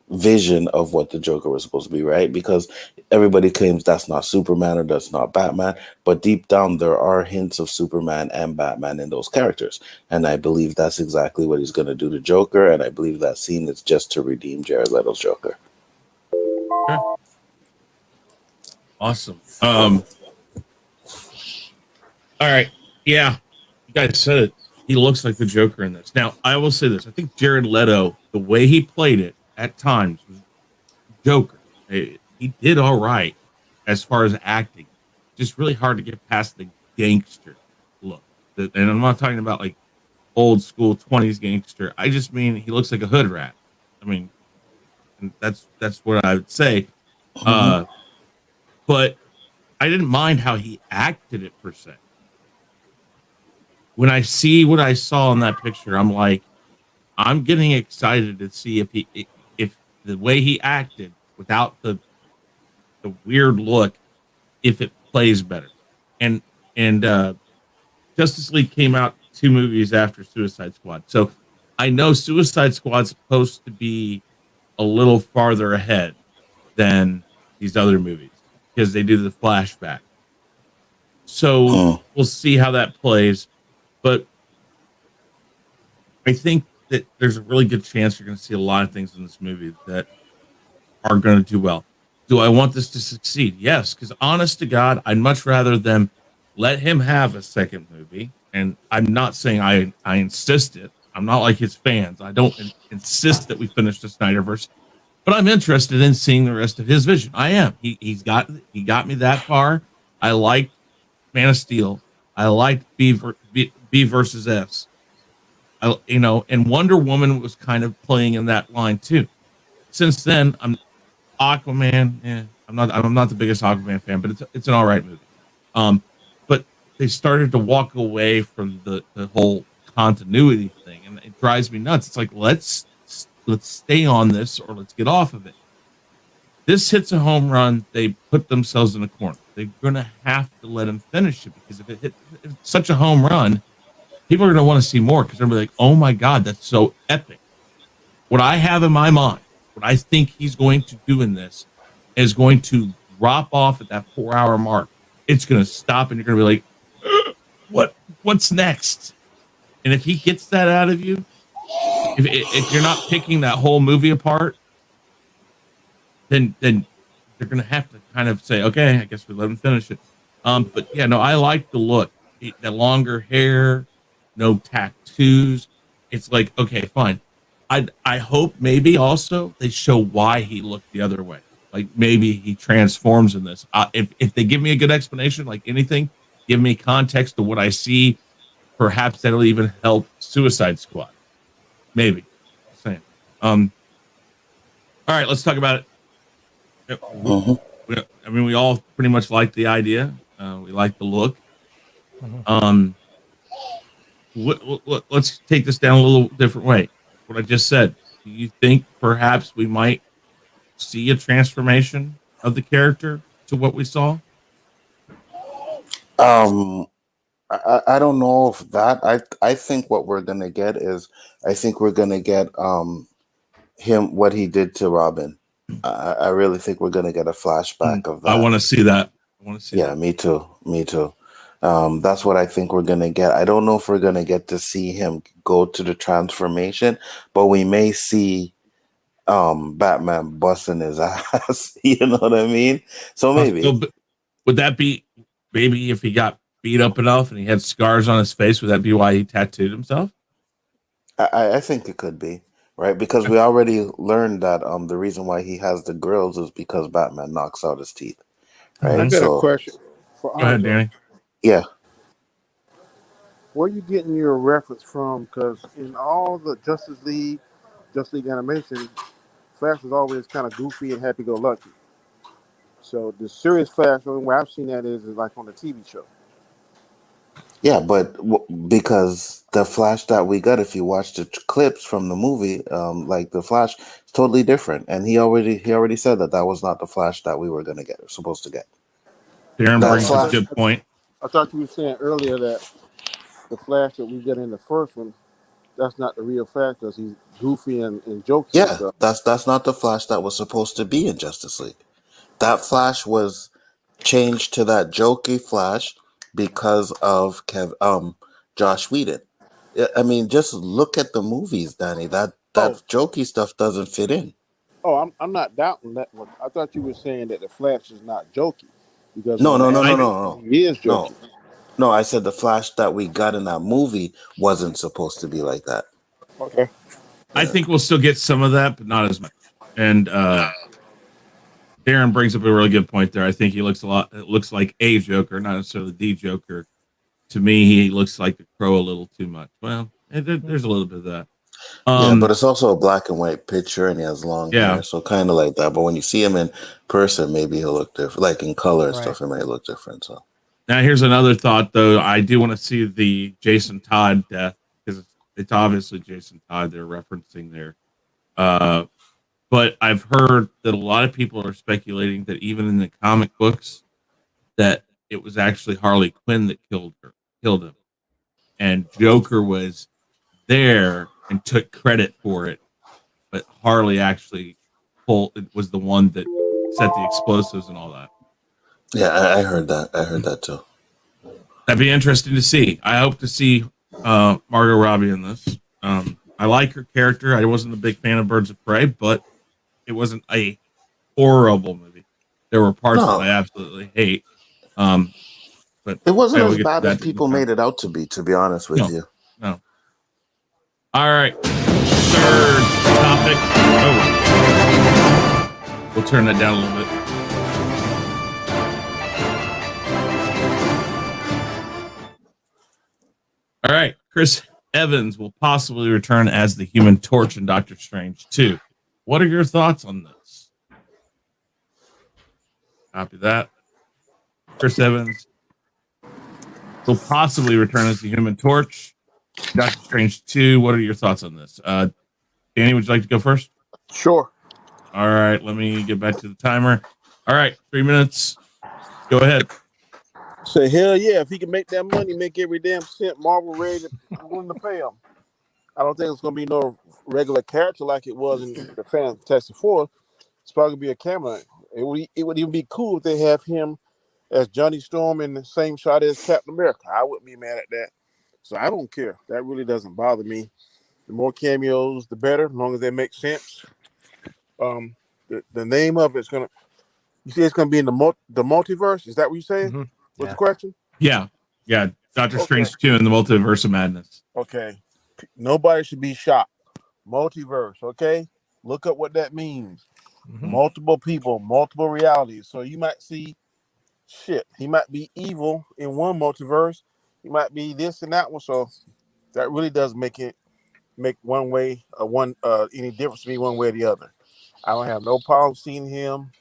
vision of what the Joker was supposed to be, right? Because everybody claims that's not Superman or that's not Batman, but deep down there are hints of Superman and Batman in those characters, and I believe that's exactly what he's going to do to Joker, and I believe that scene is just to redeem Jared Leto's Joker. Okay. Awesome. All right. Yeah, you guys said it. He looks like the Joker in this. Now, I will say this: I think Jared Leto, the way he played it at times, was Joker. He did all right as far as acting. Just really hard to get past the gangster look. And I'm not talking about like old school 20s gangster. I just mean he looks like a hood rat. I mean, and that's what I would say. But I didn't mind how he acted it per se. When I see what I saw in that picture, I'm like, I'm getting excited to see if the way he acted without the weird look, if it plays better. And Justice League came out 2 movies after Suicide Squad. So I know Suicide Squad's supposed to be a little farther ahead than these other movies because they do the flashback. So we'll see how that plays. But I think that there's a really good chance you're going to see a lot of things in this movie that are going to do well. Do I want this to succeed? Yes, because honest to God, I'd much rather them let him have a second movie. And I'm not saying I insist it. I'm not like his fans. I don't insist that we finish the Snyderverse, but I'm interested in seeing the rest of his vision. I am. He got me that far. I liked Man of Steel. I liked B versus S. And Wonder Woman was kind of playing in that line too. Since then, I'm Aquaman. I'm not the biggest Aquaman fan, but it's an all right movie. But they started to walk away from the whole continuity thing, and it drives me nuts. It's like let's stay on this or let's get off of it. This hits a home run. They put themselves in a corner. They're gonna have to let him finish it because if it's such a home run, people are going to want to see more because they're going to be like, oh my God, that's so epic. What I have in my mind, what I think he's going to do in this is going to drop off at that 4-hour mark. It's going to stop and you're going to be like, what's next? And if he gets that out of you, if you're not picking that whole movie apart, then they're going to have to kind of say, okay, I guess we let him finish it. But yeah, no, I like the look, the longer hair, no tattoos. It's like, okay, fine. I hope maybe also they show why he looked the other way. Like maybe he transforms in this. If they give me a good explanation, like anything, give me context to what I see. Perhaps that'll even help Suicide Squad. Maybe. Just saying. All right, let's talk about it. I mean, we all pretty much like the idea. We like the look. Let's take this down a little different way. What I just said. Do you think perhaps we might see a transformation of the character to what we saw? I don't know if that. I think what we're gonna get is I think we're gonna get him what he did to Robin. I really think we're gonna get a flashback of that. I want to see that. Yeah, me too. That's what I think we're gonna get. I don't know if we're gonna get to see him go to the transformation, but we may see Batman busting his ass. You know what I mean? So maybe would that be maybe if he got beat up enough and he had scars on his face, would that be why he tattooed himself? I think it could be, right? Because we already learned that the reason why he has the grills is because Batman knocks out his teeth. Right. I got a question for Go ahead, Danny. Yeah. Where are you getting your reference from? Because in all the Justice League animation, Flash was always kind of goofy and happy-go-lucky. So the serious Flash, the only way I've seen that is like on the TV show. Yeah, but because the Flash that we got, if you watch the clips from the movie, like the Flash, is totally different, and he already said that was not the Flash that we were supposed to get. Darren brings up a good point. I thought you were saying earlier that the Flash that we get in the first one, that's not the real Flash because he's goofy and jokey. Yeah, that's not the Flash that was supposed to be in Justice League. That Flash was changed to that jokey Flash because of Josh Whedon. I mean, just look at the movies, Danny. That jokey stuff doesn't fit in. Oh, I'm not doubting that one. I thought you were saying that the Flash is not jokey. Because No, on the no, no, no, I- no, no, he is no, Joker. no. I said the Flash that we got in that movie wasn't supposed to be like that. Okay. I think we'll still get some of that, but not as much. And Darren brings up a really good point there. I think he looks a lot. It looks like a Joker, not necessarily the Joker. To me, he looks like the Crow a little too much. Well, there's a little bit of that. Yeah, but it's also a black and white picture, and he has long Yeah. hair, so kind of like that. But when you see him in person, maybe he'll look different. Like in color and Right. stuff, it might look different. So Now, here's another thought, though. I do want to see the Jason Todd death because it's obviously Jason Todd they're referencing there. But I've heard that a lot of people are speculating that even in the comic books, that it was actually Harley Quinn that killed him, and Joker was there and took credit for it, but Harley actually was the one that set the explosives and all that. yeah, I heard that. I heard that too. That'd be interesting to see. I hope to see Margot Robbie in this. I like her character. I wasn't a big fan of Birds of Prey, but it wasn't a horrible movie. There were parts that I absolutely hate. But It wasn't we'll as get to bad as that in people time. made it out to be honest with you. No. All right. Third topic. Oh. We'll turn that down a little bit. All right. Chris Evans will possibly return as the Human Torch in Doctor Strange 2. What are your thoughts on this? Copy that. Chris Evans will possibly return as the Human Torch. Doctor Strange 2. What are your thoughts on this? Danny, would you like to go first? Sure. All right. Let me get back to the timer. All right. 3 minutes. Go ahead. Say hell yeah! If he can make that money, make every damn cent, Marvel ready to willing to pay him. I don't think it's gonna be no regular character like it was in the Fantastic Four. It's probably gonna be a camera. It would even be cool if they have him as Johnny Storm in the same shot as Captain America. I wouldn't be mad at that. So I don't care. That really doesn't bother me. The more cameos, the better, as long as they make sense. The name of it's gonna. You say it's gonna be in the multiverse. Is that what you're saying? Mhm. What's Yeah. the question? Yeah. Yeah. Doctor Okay. Strange 2 and the Multiverse of Madness. Okay. Nobody should be shocked. Multiverse. Okay. Look up what that means. Mhm. Multiple people, multiple realities. So you might see shit. He might be evil in one multiverse. He might be this and that one. So that really does make one way any difference to me one way or the other. I don't have no problem seeing him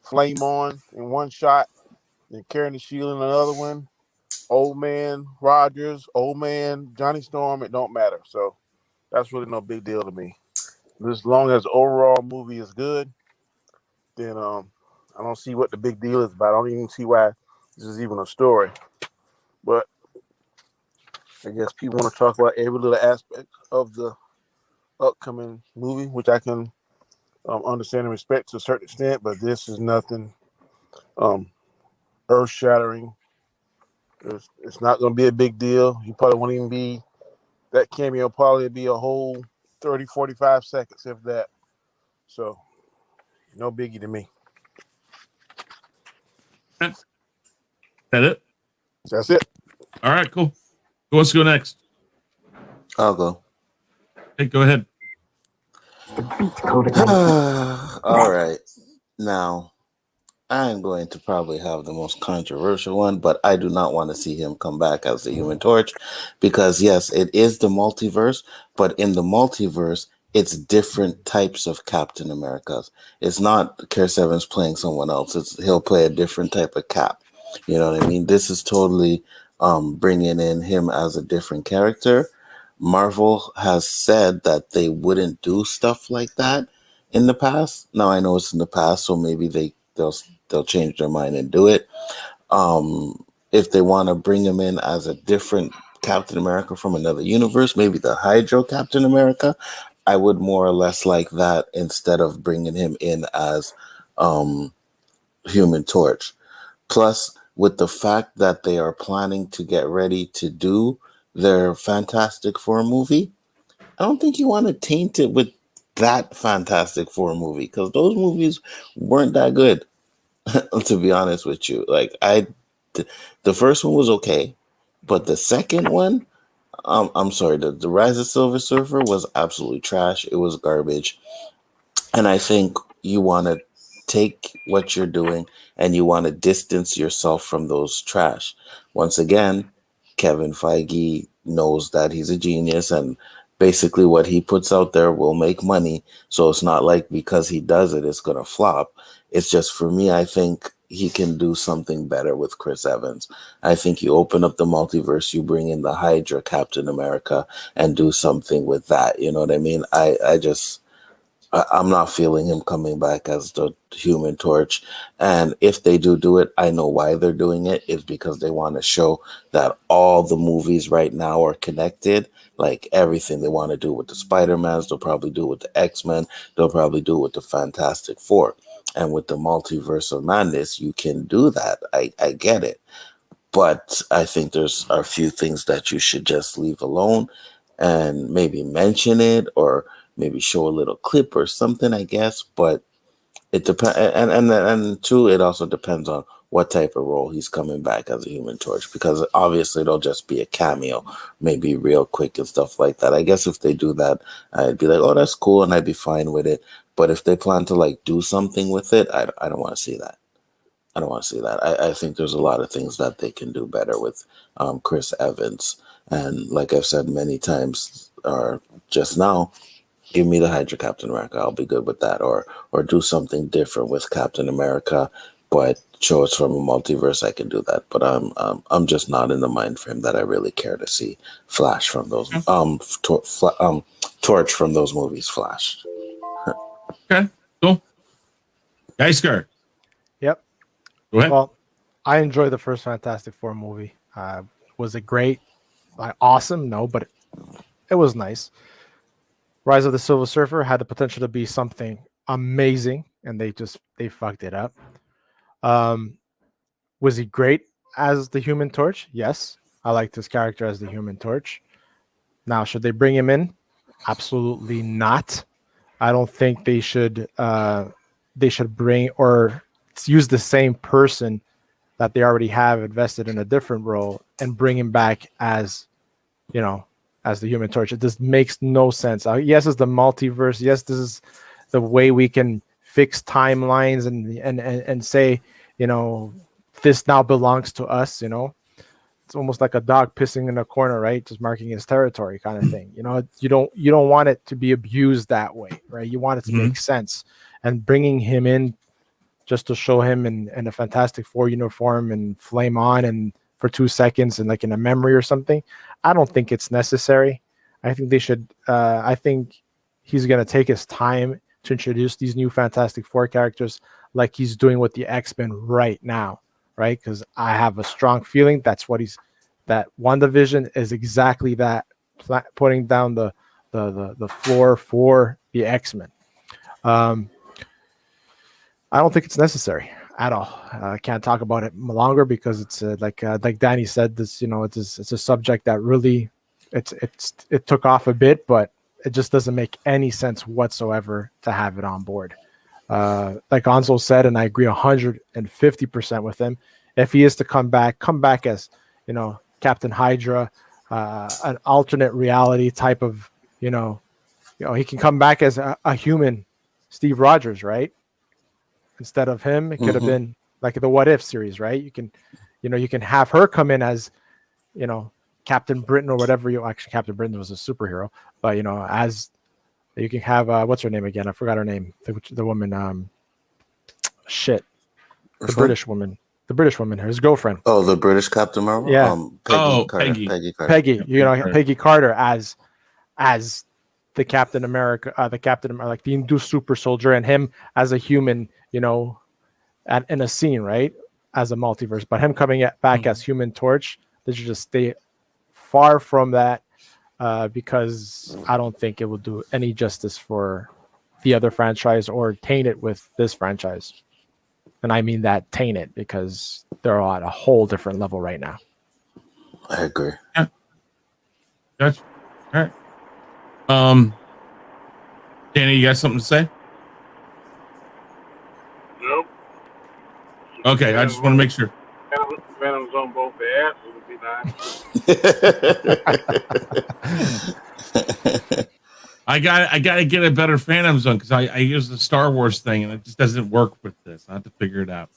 flame on in one shot and carrying the shield in another one. Old man Rogers, old man Johnny Storm, it don't matter. So that's really no big deal to me. As long as the overall movie is good, then I don't see what the big deal is about. I don't even see why this is even a story. But I guess people want to talk about every little aspect of the upcoming movie, which I can understand and respect to a certain extent. But this is nothing earth shattering. It's not going to be a big deal. You probably won't even be that cameo. Probably be a whole 30, 45 seconds, if that. So no biggie to me. Is that it? That's it. All right. Cool. Who wants to go next? I'll go. Hey, go ahead. All right. Now, I'm going to probably have the most controversial one, but I do not want to see him come back as the Human Torch because, yes, it is the multiverse, but in the multiverse, it's different types of Captain Americas. It's not Chris Evans playing someone else. He'll play a different type of Cap. You know what I mean? This is totally bringing in him as a different character. Marvel has said that they wouldn't do stuff like that in the past. Now I know it's in the past, so maybe they'll change their mind and do it. If they want to bring him in as a different Captain America from another universe, maybe the Hydro Captain America, I would more or less like that instead of bringing him in as Human Torch. Plus, with the fact that they are planning to get ready to do their Fantastic Four movie, I don't think you want to taint it with that Fantastic Four movie because those movies weren't that good. To be honest with you. Like the first one was okay, but the second one, I'm sorry, the Rise of Silver Surfer was absolutely trash. It was garbage. And I think you want to take what you're doing and you want to distance yourself from those trash. Once again, Kevin Feige knows that he's a genius and basically what he puts out there will make money. So it's not like because he does it, it's going to flop. It's just for me, I think he can do something better with Chris Evans. I think you open up the multiverse, you bring in the Hydra Captain America and do something with that. You know what I mean? I'm not feeling him coming back as the Human Torch. And if they do it, I know why they're doing it. It's because they want to show that all the movies right now are connected. Like everything they want to do with the Spider-Mans, they'll probably do with the X-Men, they'll probably do with the Fantastic Four. And with the Multiverse of Madness, you can do that. I get it. But I think there's a few things that you should just leave alone and maybe mention it or maybe show a little clip or something, I guess. But it depends, and two, it also depends on what type of role he's coming back as a Human Torch, because obviously it'll just be a cameo, maybe real quick and stuff like that. I guess if they do that, I'd be like, oh, that's cool, and I'd be fine with it. But if they plan to like do something with it, I don't want to see that. I don't want to see that. I think there's a lot of things that they can do better with Chris Evans. And like I've said many times, or just now, give me the Hydra Captain America. I'll be good with that. Or do something different with Captain America, but show it's from a multiverse. I can do that. But I'm just not in the mind frame that I really care to see Flash from those Torch from those movies. Flash. Okay, cool. Gaiskar. Yep. Go ahead. Well, I enjoyed the first Fantastic Four movie. Was it great? Awesome? No, but it was nice. Rise of the Silver Surfer had the potential to be something amazing, and they fucked it up. Was he great as the Human Torch? Yes, I liked his character as the Human Torch. Now, should they bring him in? Absolutely not. I don't think they should. They should bring or use the same person that they already have invested in a different role and bring him back as, as the Human Torch. It just makes no sense. Yes, it's the multiverse. Yes, this is the way we can fix timelines and say, this now belongs to us. It's almost like a dog pissing in a corner, right? Just marking his territory, kind of thing. You don't want it to be abused that way, right? You want it to make sense. And bringing him in just to show him in a Fantastic Four uniform and flame on and for 2 seconds and like in a memory or something, I don't think it's necessary. I think they should. I think he's going to take his time to introduce these new Fantastic Four characters like he's doing with the X-Men right now, right? Because I have a strong feeling that WandaVision is exactly that, putting down the floor for the X-Men. I don't think it's necessary at all. I can't talk about it longer because it's like Danny said, this it's a subject that really it took off a bit, but it just doesn't make any sense whatsoever to have it on board. Like Nzo said, and I agree 150% with him. If he is to come back as Captain Hydra, an alternate reality type of he can come back as a human Steve Rogers, right? Instead of him, it could have been like the What If series, right? You can have her come in as, Captain Britain or whatever. Actually, Captain Britain was a superhero, but as you can have what's her name again? I forgot her name. The woman, the British woman, his girlfriend. Oh, the British Captain Marvel. Yeah. Peggy Carter. Peggy. Peggy Carter as the Captain America, like the induced super soldier, and him as a human, in a scene, right, as a multiverse. But him coming back as Human Torch, they should just stay far from that, because I don't think it will do any justice for the other franchise or taint it with this franchise. And I mean that taint it because they're at a whole different level right now. I agree. Yeah. Gotcha. All right. Danny, you got something to say? Nope. Okay, I just want to make sure. Phantoms on both the apps would be nice. I got to get a better Phantom Zone because I use the Star Wars thing and it just doesn't work with this. I have to figure it out.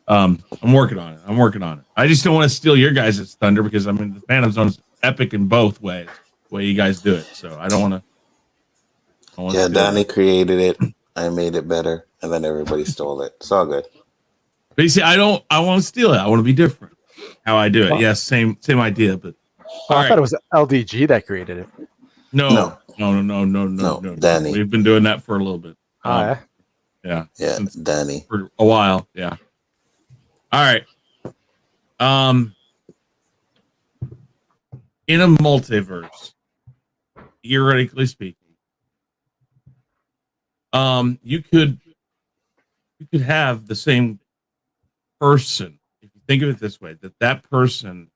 I'm working on it. I just don't want to steal your guys' thunder because I mean the Phantom Zone is epic in both ways, the way you guys do it. So I don't want to. Yeah, Danny created it. I made it better, and then everybody stole it. It's all good. But you see, I want to steal it. I want to be different. How I do it. Well, yes, same idea, but I thought it was LDG that created it. No. Danny. We've been doing that for a little bit. Yeah, Danny for a while. Yeah. All right. In a multiverse, theoretically speaking, you could have the same person. If you think of it this way, that person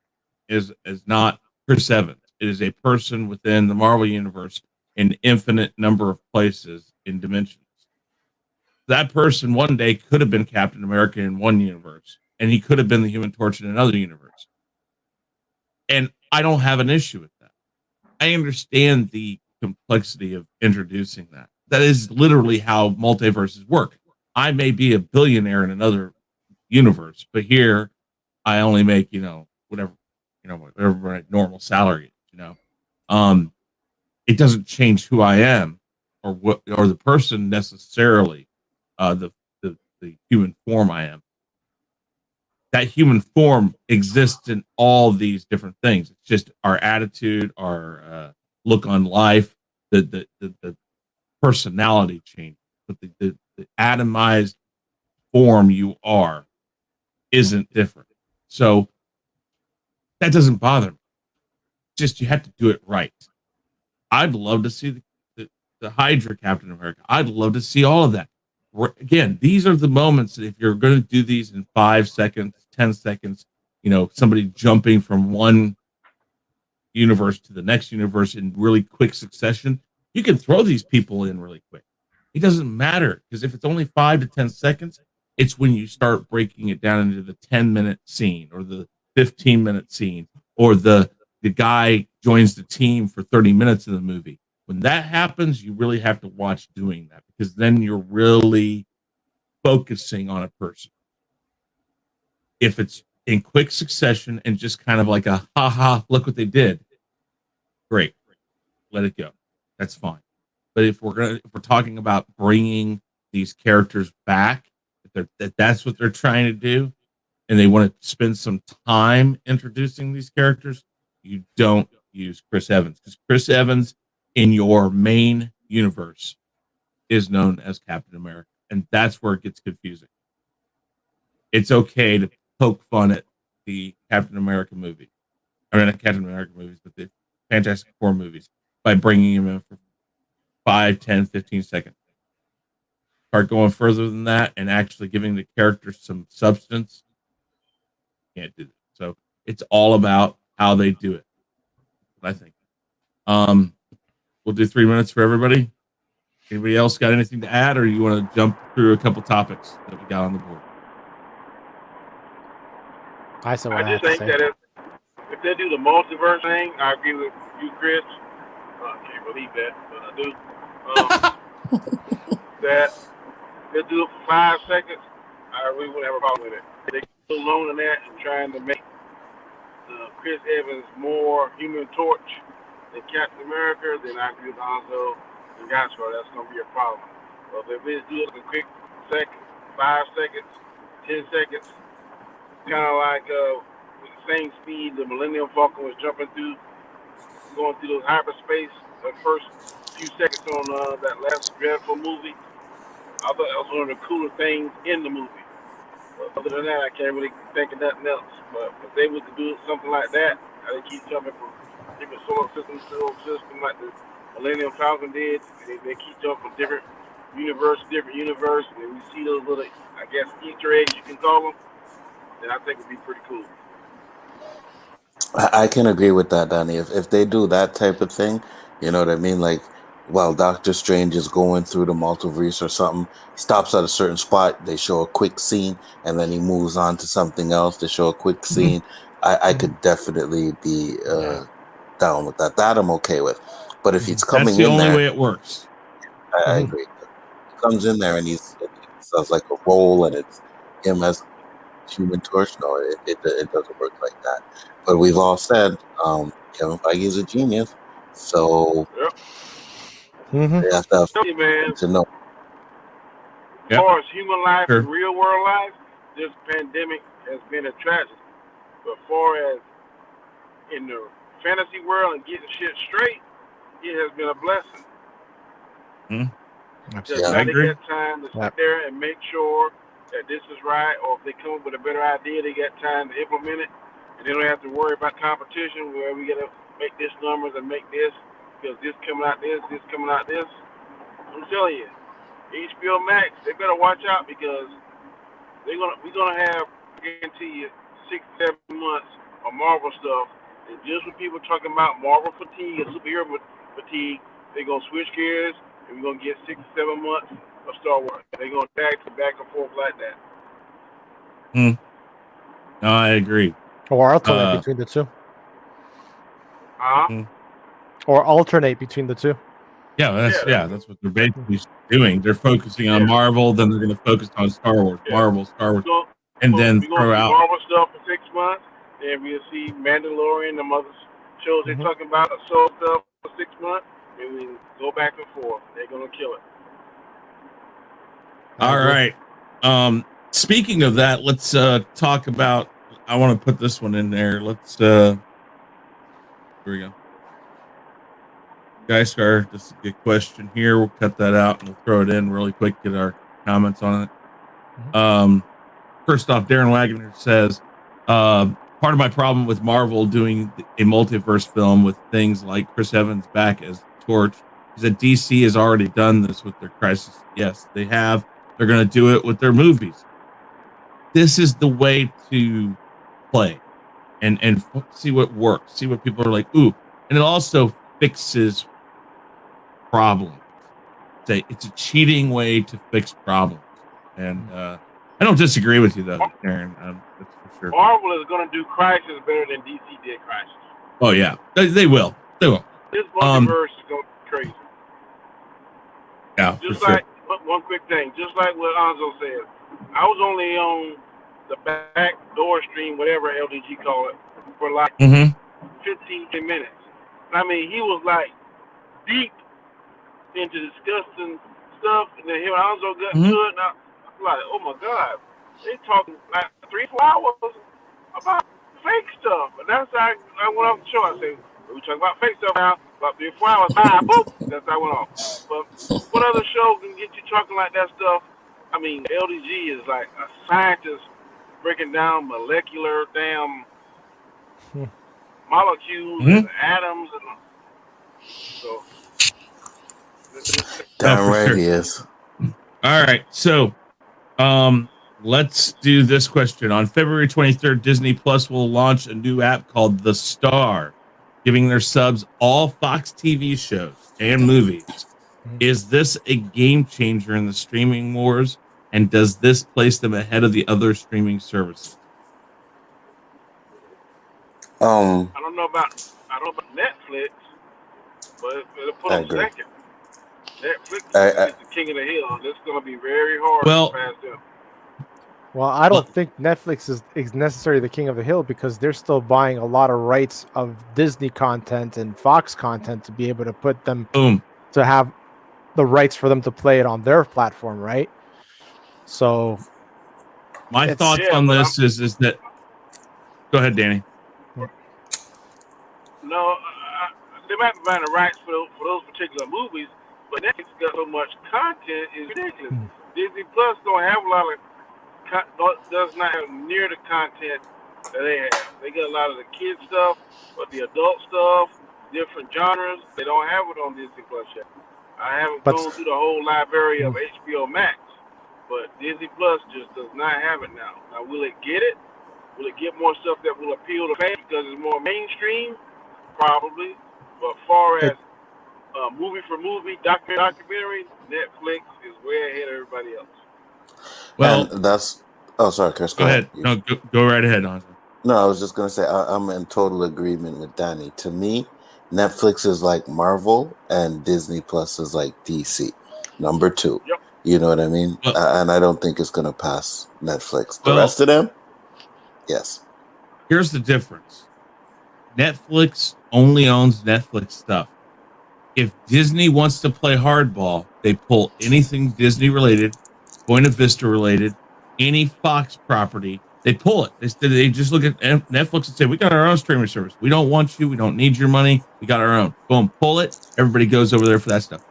is not Chris Evans. It is a person within the Marvel universe in infinite number of places in dimensions. That person one day could have been Captain America in one universe, and he could have been the Human Torch in another universe. And I don't have an issue with that. I understand the complexity of introducing that. That is literally how multiverses work. I may be a billionaire in another universe, but here I only make, whatever my normal salary is, it doesn't change who I am or the person necessarily, the human form I am. That human form exists in all these different things. It's just our attitude, our look on life, the personality change, but the atomized form you are isn't different. So that doesn't bother me. Just you have to do it right. I'd love to see the Hydra Captain America. I'd love to see all of that. Again, these are the moments that if you're going to do these in 5 seconds, 10 seconds, somebody jumping from one universe to the next universe in really quick succession, you can throw these people in really quick. It doesn't matter because if it's only 5 to 10 seconds, it's when you start breaking it down into the 10-minute scene or the 15-minute scene or the guy joins the team for 30 minutes of the movie. When that happens, you really have to watch doing that because then you're really focusing on a person. If it's in quick succession and just kind of like a ha, look what they did. Great. Let it go. That's fine. But if we're talking about bringing these characters back, if that's what they're trying to do, and they want to spend some time introducing these characters, you don't use Chris Evans because Chris Evans in your main universe is known as Captain America, and that's where it gets confusing. It's okay to poke fun at the Captain America movie. I mean, not Captain America movies, but the Fantastic Four movies by bringing him in for 5, 10, 15 seconds. Start going further than that and actually giving the characters some substance. Can't do that. So it's all about how they do it. I think. We'll do 3 minutes for everybody. Anybody else got anything to add, or you want to jump through a couple topics that we got on the board? I just think that if they do the multiverse thing, I agree with you, Chris. I can't believe that, but I do. That they do it for 5 seconds, I really wouldn't have a problem with it. They get so long in that and trying to make Chris Evans more Human Torch than Captain America, then I agree with Nzo and Gaiskar. That's going to be a problem. But if they do it in a quick second, 5 seconds, 10 seconds, kind of like with the same speed the Millennium Falcon was going through those hyperspace, the first few seconds on that last dreadful movie. I thought that was one of the cooler things in the movie. But other than that, I can't really think of nothing else. But if they were to do something like that, they keep jumping from different solar system like the Millennium Falcon did. They keep jumping from different universe, and then we see those little, I guess, Easter eggs you can call them. Then I think it'd be pretty cool. I can agree with that, Danny. If they do that type of thing, you know what I mean? Like while Doctor Strange is going through the multiverse or something, stops at a certain spot, they show a quick scene, and then he moves on to something else. They show a quick scene. I could definitely be down with that. That I'm okay with. But if he's That's coming the in only there, way it works. I agree. He comes in there and he sounds like a role, and it's him as Human Torch. No, it doesn't work like that. But we've all said Kevin Feige is a genius, so Yep. they have to have Hey, man, to know. as Yep. far as human life Sure. and real world life, this pandemic has been a tragedy. But as far as in the fantasy world and getting shit straight, it has been a blessing. Because Yeah. now I they agree. got time to sit there and make sure that this is right, or if they come up with a better idea, they got time to implement it, and they don't have to worry about competition where we got to make this numbers and make this because this coming out this coming out this. I'm telling you, HBO Max, they better watch out because we're gonna have, I guarantee you, 6-7 months of Marvel stuff. And just when people talking about Marvel fatigue and superhero fatigue, they're gonna switch gears and we're gonna get 6-7 months of Star Wars. They're gonna back and forth like that. No, I agree. Or alternate between the two. Or alternate between the two. That's what they're basically doing. They're focusing on Marvel, then they're going to focus on Star Wars, Marvel, Star Wars, and then we're throw gonna see out. Marvel stuff for 6 months, then we'll see Mandalorian, the other shows they're talking about, soul stuff for 6 months, and we go back and forth. They're gonna kill it. All right. Speaking of that, let's talk about. I want to put this one in there. Let's. Here we go. Gaiskar, this is a good question here. We'll cut that out and we'll throw it in really quick. Get our comments on it. First off, Darren Wagner says, part of my problem with Marvel doing a multiverse film with things like Chris Evans back as Torch is that DC has already done this with their Crisis. Yes, they have. They're going to do it with their movies. This is the way to play and see what works, see what people are like, ooh. And it also fixes problems. It's a cheating way to fix problems. And I don't disagree with you, though, Aaron. That's for sure. Marvel is going to do Crisis better than DC did Crisis. Oh, yeah. They will. They will. This multiverse is going to be crazy. Yeah, just for like, sure. One quick thing, just like what Nzo said, I was only on the back door stream, whatever LDG call it, for like 15 minutes. I mean, he was like deep into discussing stuff, and then him and Nzo got to it, and I was like, oh my God, they talking like 3-4 hours about fake stuff, and that's how I went off the show. I said, we talking about fake stuff now, about 3-4 hours, boop, that's how I went off. But what other show can get you talking like that stuff? I mean, LDG is like a scientist breaking down molecular damn molecules and atoms, and so. Damn right he is. All right, so let's do this question. On February 23rd, Disney Plus will launch a new app called The Star, giving their subs all Fox TV shows and movies. Is this a game changer in the streaming wars, and does this place them ahead of the other streaming services? I don't know about Netflix, but it'll put them second. Netflix is the king of the hill. It's going to be very hard to pass them. Well, I don't think Netflix is necessarily the king of the hill because they're still buying a lot of rights of Disney content and Fox content to be able to put them to have the rights for them to play it on their platform, right? So my thoughts on this is that. Go ahead, Danny. No, they might be buying the rights for those particular movies, but Netflix got so much content is ridiculous. Disney Plus don't have a lot of does not have near the content that they have. They got a lot of the kids stuff, but the adult stuff, different genres, they don't have it on Disney Plus yet. I haven't gone through the whole library of HBO Max, but Disney Plus just does not have it now. Now, will it get it? Will it get more stuff that will appeal to fans because it's more mainstream? Probably. But far as movie for movie, documentary, Netflix is way ahead of everybody else. Well, And that's. Oh, sorry, Chris. go ahead. No, go right ahead, Nzo. No, I was just gonna say I'm in total agreement with Danny. To me, Netflix is like Marvel, and Disney Plus is like DC. Number two. Yep. You know what I mean? Well- And I don't think it's gonna pass Netflix. The Well- rest of them, yes. Here's the difference. Netflix only owns Netflix stuff. If Disney wants to play hardball, they pull anything Disney related, Buena Vista related, any Fox property, they pull it. They just look at Netflix and say, we got our own streaming service. We don't want you. We don't need your money. We got our own. Boom, pull it. Everybody goes over there for that stuff.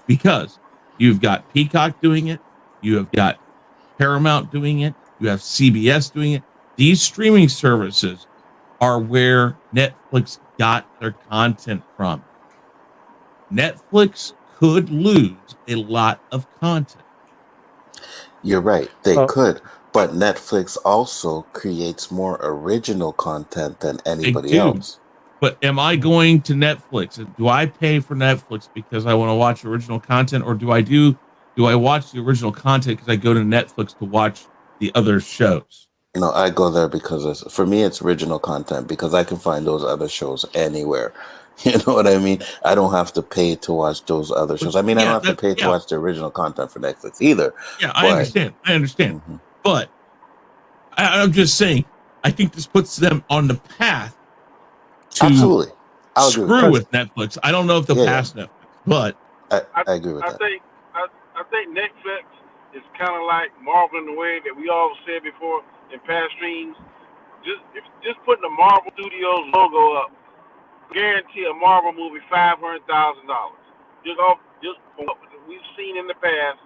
Because you've got Peacock doing it. You have got Paramount doing it. You have CBS doing it. These streaming services are where Netflix got their content from. Netflix could lose a lot of content. You're right. They could, but Netflix also creates more original content than anybody else. But am I going to Netflix? Do I pay for Netflix because I want to watch original content, or do I watch the original content because I go to Netflix to watch the other shows? No, I go there because for me it's original content because I can find those other shows anywhere. You know what I mean? I don't have to pay to watch those other shows. I mean, I don't have to pay to watch the original content for Netflix either. Yeah, I understand. Mm-hmm. But I'm just saying, I think this puts them on the path to absolutely. I'll screw with Netflix. I don't know if they'll pass Netflix, but I agree with that. I think Netflix is kind of like Marvel in the way that we all said before in past streams. Just putting the Marvel Studios logo up, guarantee a Marvel movie $500,000. Just from what we've seen in the past,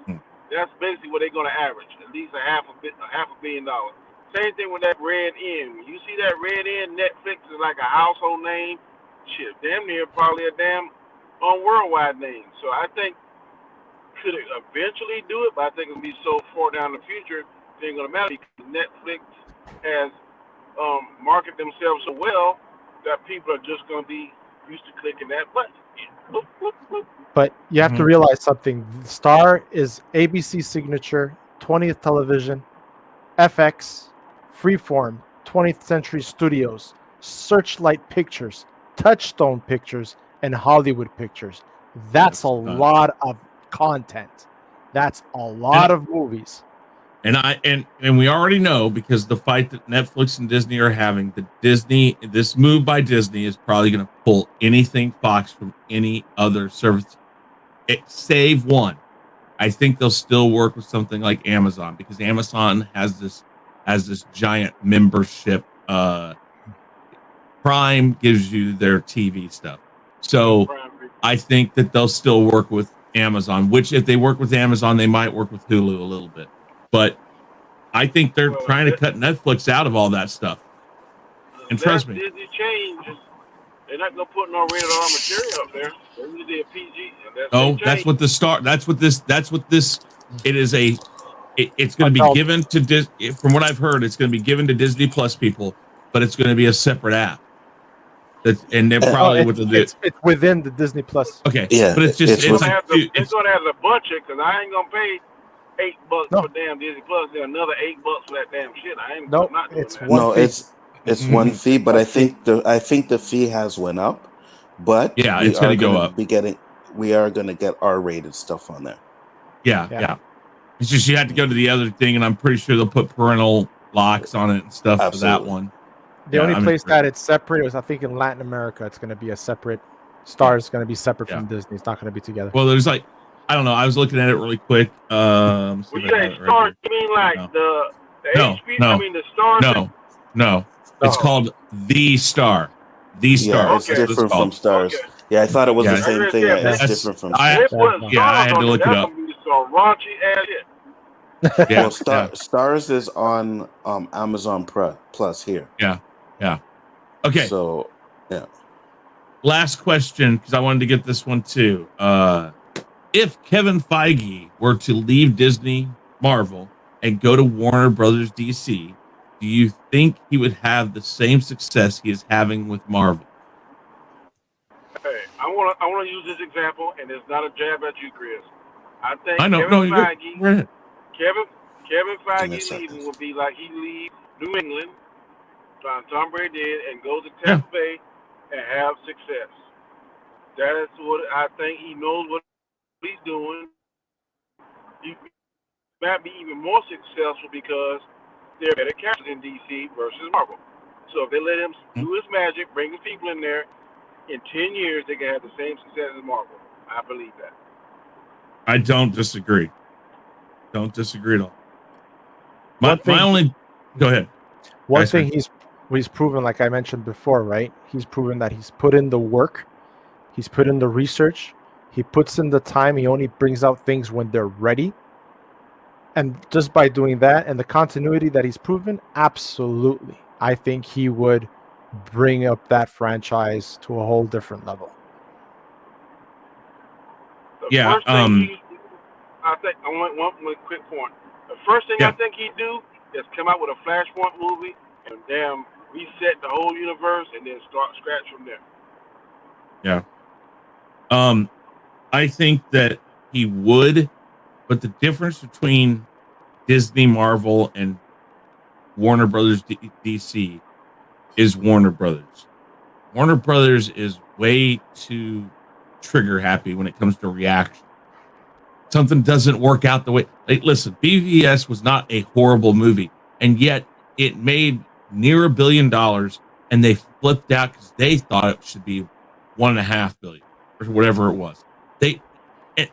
that's basically what they're going to average, at least $500 million. Same thing with that Red End. When you see that Red End, Netflix is like a household name. Shit, damn near probably a damn worldwide name. So I think could it eventually do it, but I think it'll be so far down the future, it ain't gonna matter because Netflix has marketed themselves so well that people are just gonna be used to clicking that button. Boop, boop, boop. But you have to realize something. Star is ABC Signature, 20th Television, FX, Freeform, 20th Century Studios, Searchlight Pictures, Touchstone Pictures, and Hollywood Pictures. That's a lot of content. That's a lot of movies. And we already know, because the fight that Netflix and Disney are having, this move by Disney is probably going to pull anything Fox from any other service, save one. I think they'll still work with something like Amazon, because Amazon has this giant membership. Prime gives you their TV stuff. So I think that they'll still work with Amazon, which if they work with Amazon, they might work with Hulu a little bit. But I think they're trying to cut Netflix out of all that stuff. And trust me, Disney changes. They're not gonna put no rated R material up there. They're usually a PG. That's what the star. That's what this. It is a. It's going to be given to from what I've heard, it's going to be given to Disney Plus people, but it's going to be a separate app. And they're probably it's within the Disney Plus. Okay, yeah, but it's just it's gonna have a bunch of, because I ain't gonna pay $8 for damn Disney Plus. Then another $8 for that damn shit. I ain't. Nope, not doing it's that. one fee. It's one fee, but I think the fee has went up. But yeah, it's going to go up. We are going to get R-rated stuff on there. Yeah. It's just you have to go to the other thing, and I'm pretty sure they'll put parental locks on it and stuff for that one. The only place that it's separate was, I think, in Latin America. It's going to be a separate. Star is going to be separate from Disney. It's not going to be together. Well, there's I don't know. I was looking at it really quick. When you say Star, you mean like the HP? I mean the Star? No. It's called The Star. The Star. Yeah, it's different from Stars. Okay. Yeah, I thought it was the same thing. It's different from Stars. I had to look it up. Some raunchy ass shit. Yeah, Stars is on Amazon Plus here. Yeah. Okay. So, yeah. Last question, because I wanted to get this one too. If Kevin Feige were to leave Disney, Marvel, and go to Warner Brothers DC, do you think he would have the same success he is having with Marvel? Hey, I want to use this example, and it's not a jab at you, Chris. I think I know. Kevin No, you're Feige, good. Kevin Give me a Feige second. leaving would be like he leaves New England, Tom Brady did, and goes to Yeah. Tampa Bay and have success. That is what I think. He knows what he's doing. He might be even more successful because they're better characters in DC versus Marvel. So if they let him do his magic, bring his people in there, in 10 years they can have the same success as Marvel. I believe that. I don't disagree. Don't disagree at all. One My thing, only. Go ahead. one Gaiskar. thing he's proven, like I mentioned before, right? He's proven that he's put in the work, he's put in the research, he puts in the time. He only brings out things when they're ready. And just by doing that and the continuity that he's proven, absolutely, I think he would bring up that franchise to a whole different level. The Yeah. first thing I think I want one quick point. The first thing I think he'd do is come out with a Flashpoint movie and damn reset the whole universe and then start scratch from there. Yeah. I think that he would, but the difference between Disney, Marvel, and Warner Brothers DC is Warner Brothers. Warner Brothers is way too trigger happy when it comes to reaction. Something doesn't work out the way. Like, listen, BVS was not a horrible movie, and yet it made near $1 billion, and they flipped out because they thought it should be 1.5 billion or whatever it was. They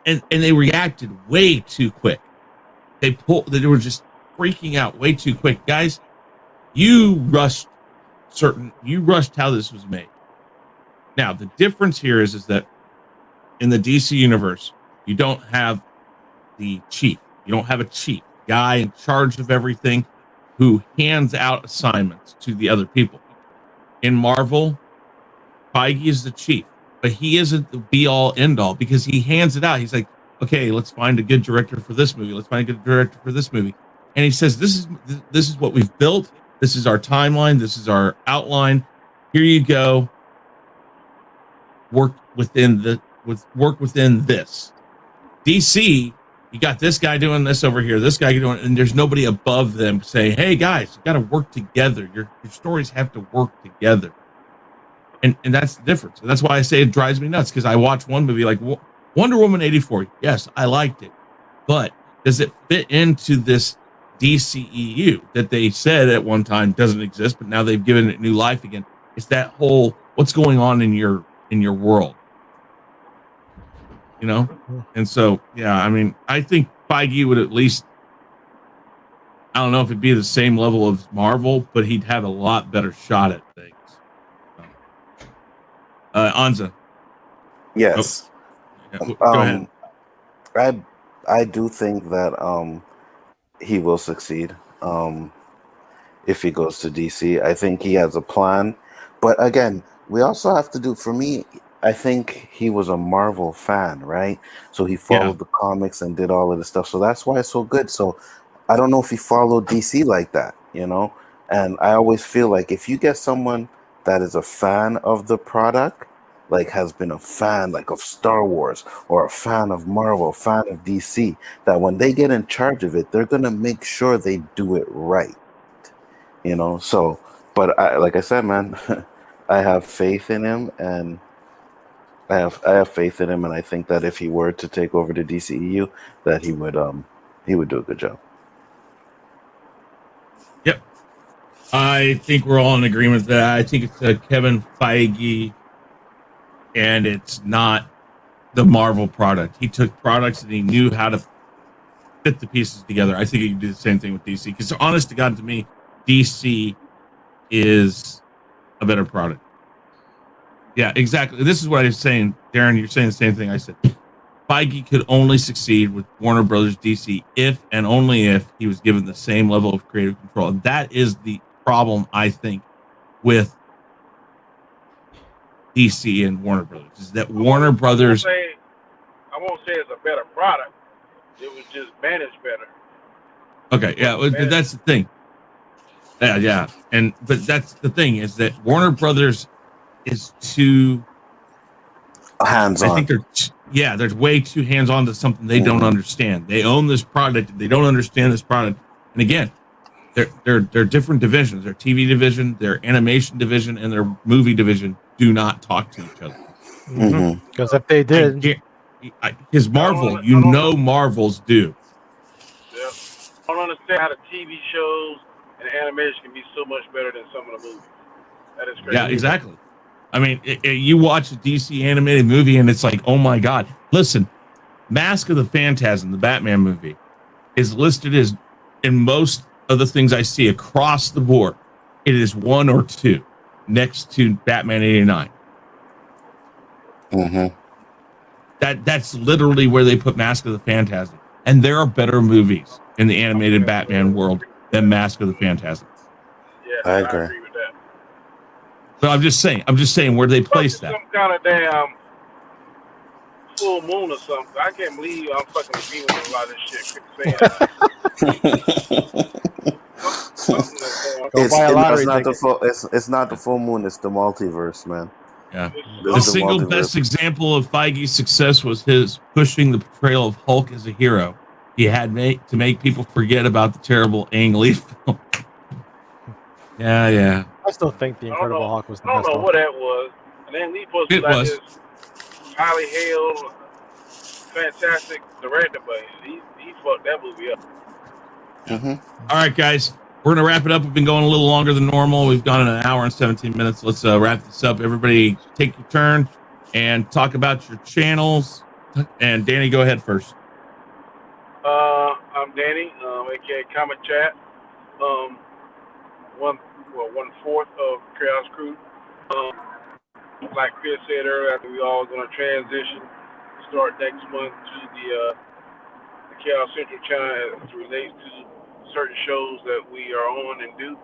and they reacted way too quick. They were just freaking out way too quick, guys. You rushed how this was made. Now the difference here is that in the DC universe, you don't have the chief. You don't have a chief guy in charge of everything who hands out assignments to the other people. In Marvel, Feige is the chief, but he isn't the be all end all because he hands it out. He's like, okay, let's find a good director for this movie. Let's find a good director for this movie. And he says, this is what we've built. This is our timeline. This is our outline. Here you go. Work within this. DC, you got this guy doing this over here, this guy doing, and there's nobody above them saying, hey guys, you got to work together. Your stories have to work together. And that's the difference. And that's why I say it drives me nuts, because I watch one movie like Wonder Woman 84. Yes, I liked it. But does it fit into this DCEU that they said at one time doesn't exist, but now they've given it new life again? It's that whole what's going on in your world. You know? And so, yeah, I mean, I think Feige would at least, I don't know if it'd be the same level of Marvel, but he'd have a lot better shot at things. Anza. Yes. Oh, go ahead. I do think that he will succeed if he goes to DC. I think he has a plan. But again, we also have to do, for me, I think he was a Marvel fan, right? So he followed the comics and did all of the stuff. So that's why it's so good. So I don't know if he followed DC like that, you know? And I always feel like if you get someone that is a fan of the product, like has been a fan like of Star Wars or a fan of Marvel, fan of DC, that when they get in charge of it, they're going to make sure they do it right, you know? So, but like I said, man, I have faith in him, and I have faith in him, and I think that if he were to take over the DCEU, that he would do a good job. Yep. I think we're all in agreement with that. I think it's Kevin Feige, and it's not the Marvel product. He took products and he knew how to fit the pieces together. I think he could do the same thing with DC, because honest to God, to me, DC is a better product. Yeah, exactly. This is what I was saying, Darren. You're saying the same thing I said. Feige could only succeed with Warner Brothers DC if and only if he was given the same level of creative control. And that is the problem, I think, with DC and Warner Brothers, is that Warner Brothers. I won't say it's a better product. It was just managed better. Okay, yeah, but that's the thing. Yeah, but that's the thing, is that Warner Brothers is too hands I on. think they're way too hands on to something they don't understand. They own this product, they don't understand this product. And again, they're different divisions. Their TV division, their animation division, and their movie division do not talk to each other. Because if they did, Because Marvel, Marvels do. Yeah. I don't understand how the TV shows and animation can be so much better than some of the movies. That is crazy. Yeah, exactly. I mean, you watch a DC animated movie and it's like, oh my God. Listen, Mask of the Phantasm, the Batman movie, is listed as, in most of the things I see across the board, it is 1 or 2 next to Batman 89. That's literally where they put Mask of the Phantasm. And there are better movies in the animated Batman world than Mask of the Phantasm. Yes, I I agree. agree with that. But I'm just saying where they place that. Some kind of damn full moon or something. I can't believe I'm fucking agreeing with a lot of this shit. It's not the full moon. It's the multiverse, man. Yeah. This The is single multiverse. best example of Feige's success was his pushing the portrayal of Hulk as a hero. He had to make people forget about the terrible Ang Lee film. Yeah. I still think the Incredible Hulk was the best. I don't know what that was. And then Lee supposed to be like this highly hailed, fantastic director, but he fucked that movie up. All right, guys. We're going to wrap it up. We've been going a little longer than normal. We've gone an hour and 17 minutes. Let's wrap this up. Everybody take your turn and talk about your channels. And Danny, go ahead first. I'm Danny, A.K.A. Comic Chat. 1/4 of Chaos Crew. Like Chris said earlier, we all going to transition, start next month to the Chaos Central channel as it relates to certain shows that we are on and do.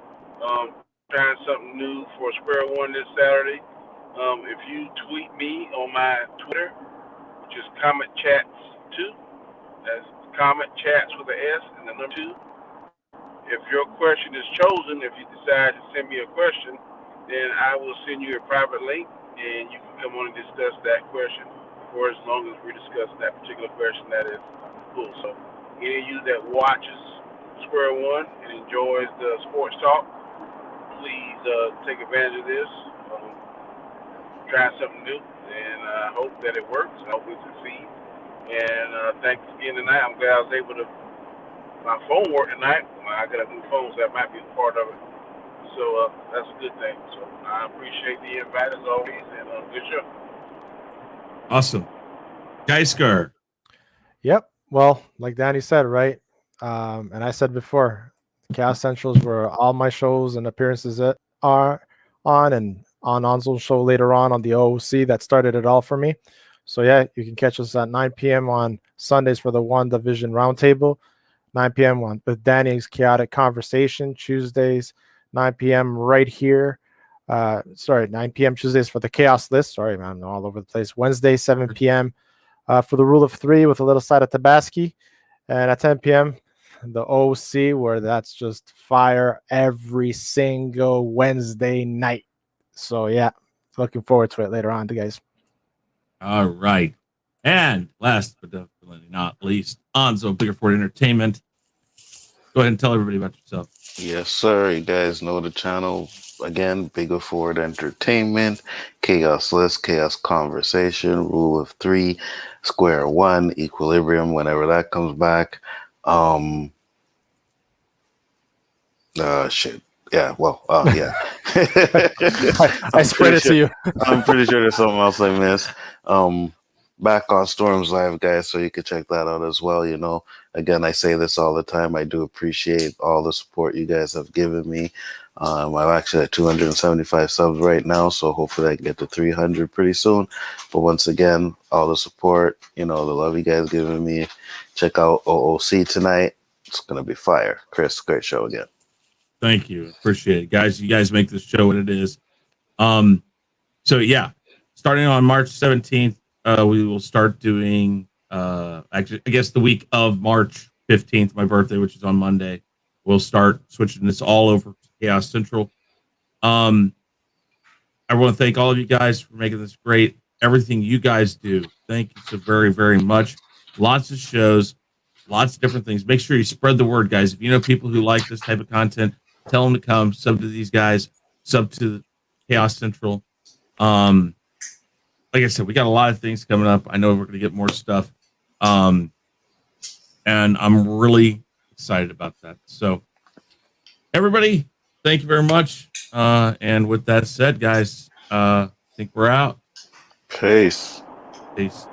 Trying something new for Square One this Saturday. If you tweet me on my Twitter, which is Comet Chats 2, that's Comet Chats with an S and the number 2. If your question is chosen, if you decide to send me a question, then I will send you a private link and you can come on and discuss that question for as long as we're discussing that particular question. That is cool. So any of you that watches Square One and enjoys the sports talk, please take advantage of this. Try something new, and I hope that it works. I hope we succeed. And thanks again tonight. I'm glad I was able to. My phone worked tonight. I got a new phone, so that might be part of it. So that's a good thing. So I appreciate the invite as always, and good show. Awesome. Gaiskar. Yep. Well, like Danny said, right? And I said before, Chaos Centrals where all my shows and appearances are on, and on Nzo's show later on the OOC that started it all for me. So yeah, you can catch us at 9 p.m. on Sundays for the One Division Roundtable. 9 p.m. with Danny's Chaotic Conversation. Tuesdays, 9 p.m. right here. 9 p.m. Tuesdays for the Chaos List. Sorry, man, I'm all over the place. Wednesday, 7 p.m. For the Rule of Three with a little side of Tabasco. And at 10 p.m., the OC, where that's just fire every single Wednesday night. So, yeah, looking forward to it later on, guys. All right. And last but definitely not least, Nzo, Biggaford Entertainment. Go ahead and tell everybody about yourself. Yes, sir. You guys know the channel. Again, Biggaford Entertainment, Chaos List, Chaos Conversation, Rule of Three, Square One, Equilibrium, whenever that comes back. Shit. Yeah, well, yeah. I spread it to you. I'm pretty sure there's something else I missed. Back on Storms Live, guys, so you can check that out as well. You know, again, I say this all the time. I do appreciate all the support you guys have given me. I'm actually at 275 subs right now, so hopefully I can get to 300 pretty soon. But once again, all the support, you know, the love you guys giving me. Check out OOC tonight. It's going to be fire. Chris, great show again. Thank you. Appreciate it, guys. You guys make this show what it is. So yeah, starting on March 17th, we will start doing actually, I guess the week of March 15th, my birthday, which is on Monday. We'll start switching this all over to Chaos Central. I want to thank all of you guys for making this great. everything you guys do. Thank you so very, very much. Lots of shows, lots of different things. Make sure you spread the word, guys. If you know people who like this type of content, tell them to come, sub to these guys, sub to Chaos Central. Like I said, we got a lot of things coming up. I know we're going to get more stuff. And I'm really excited about that. So, everybody, thank you very much. And with that said, guys, I think we're out. Peace. Peace.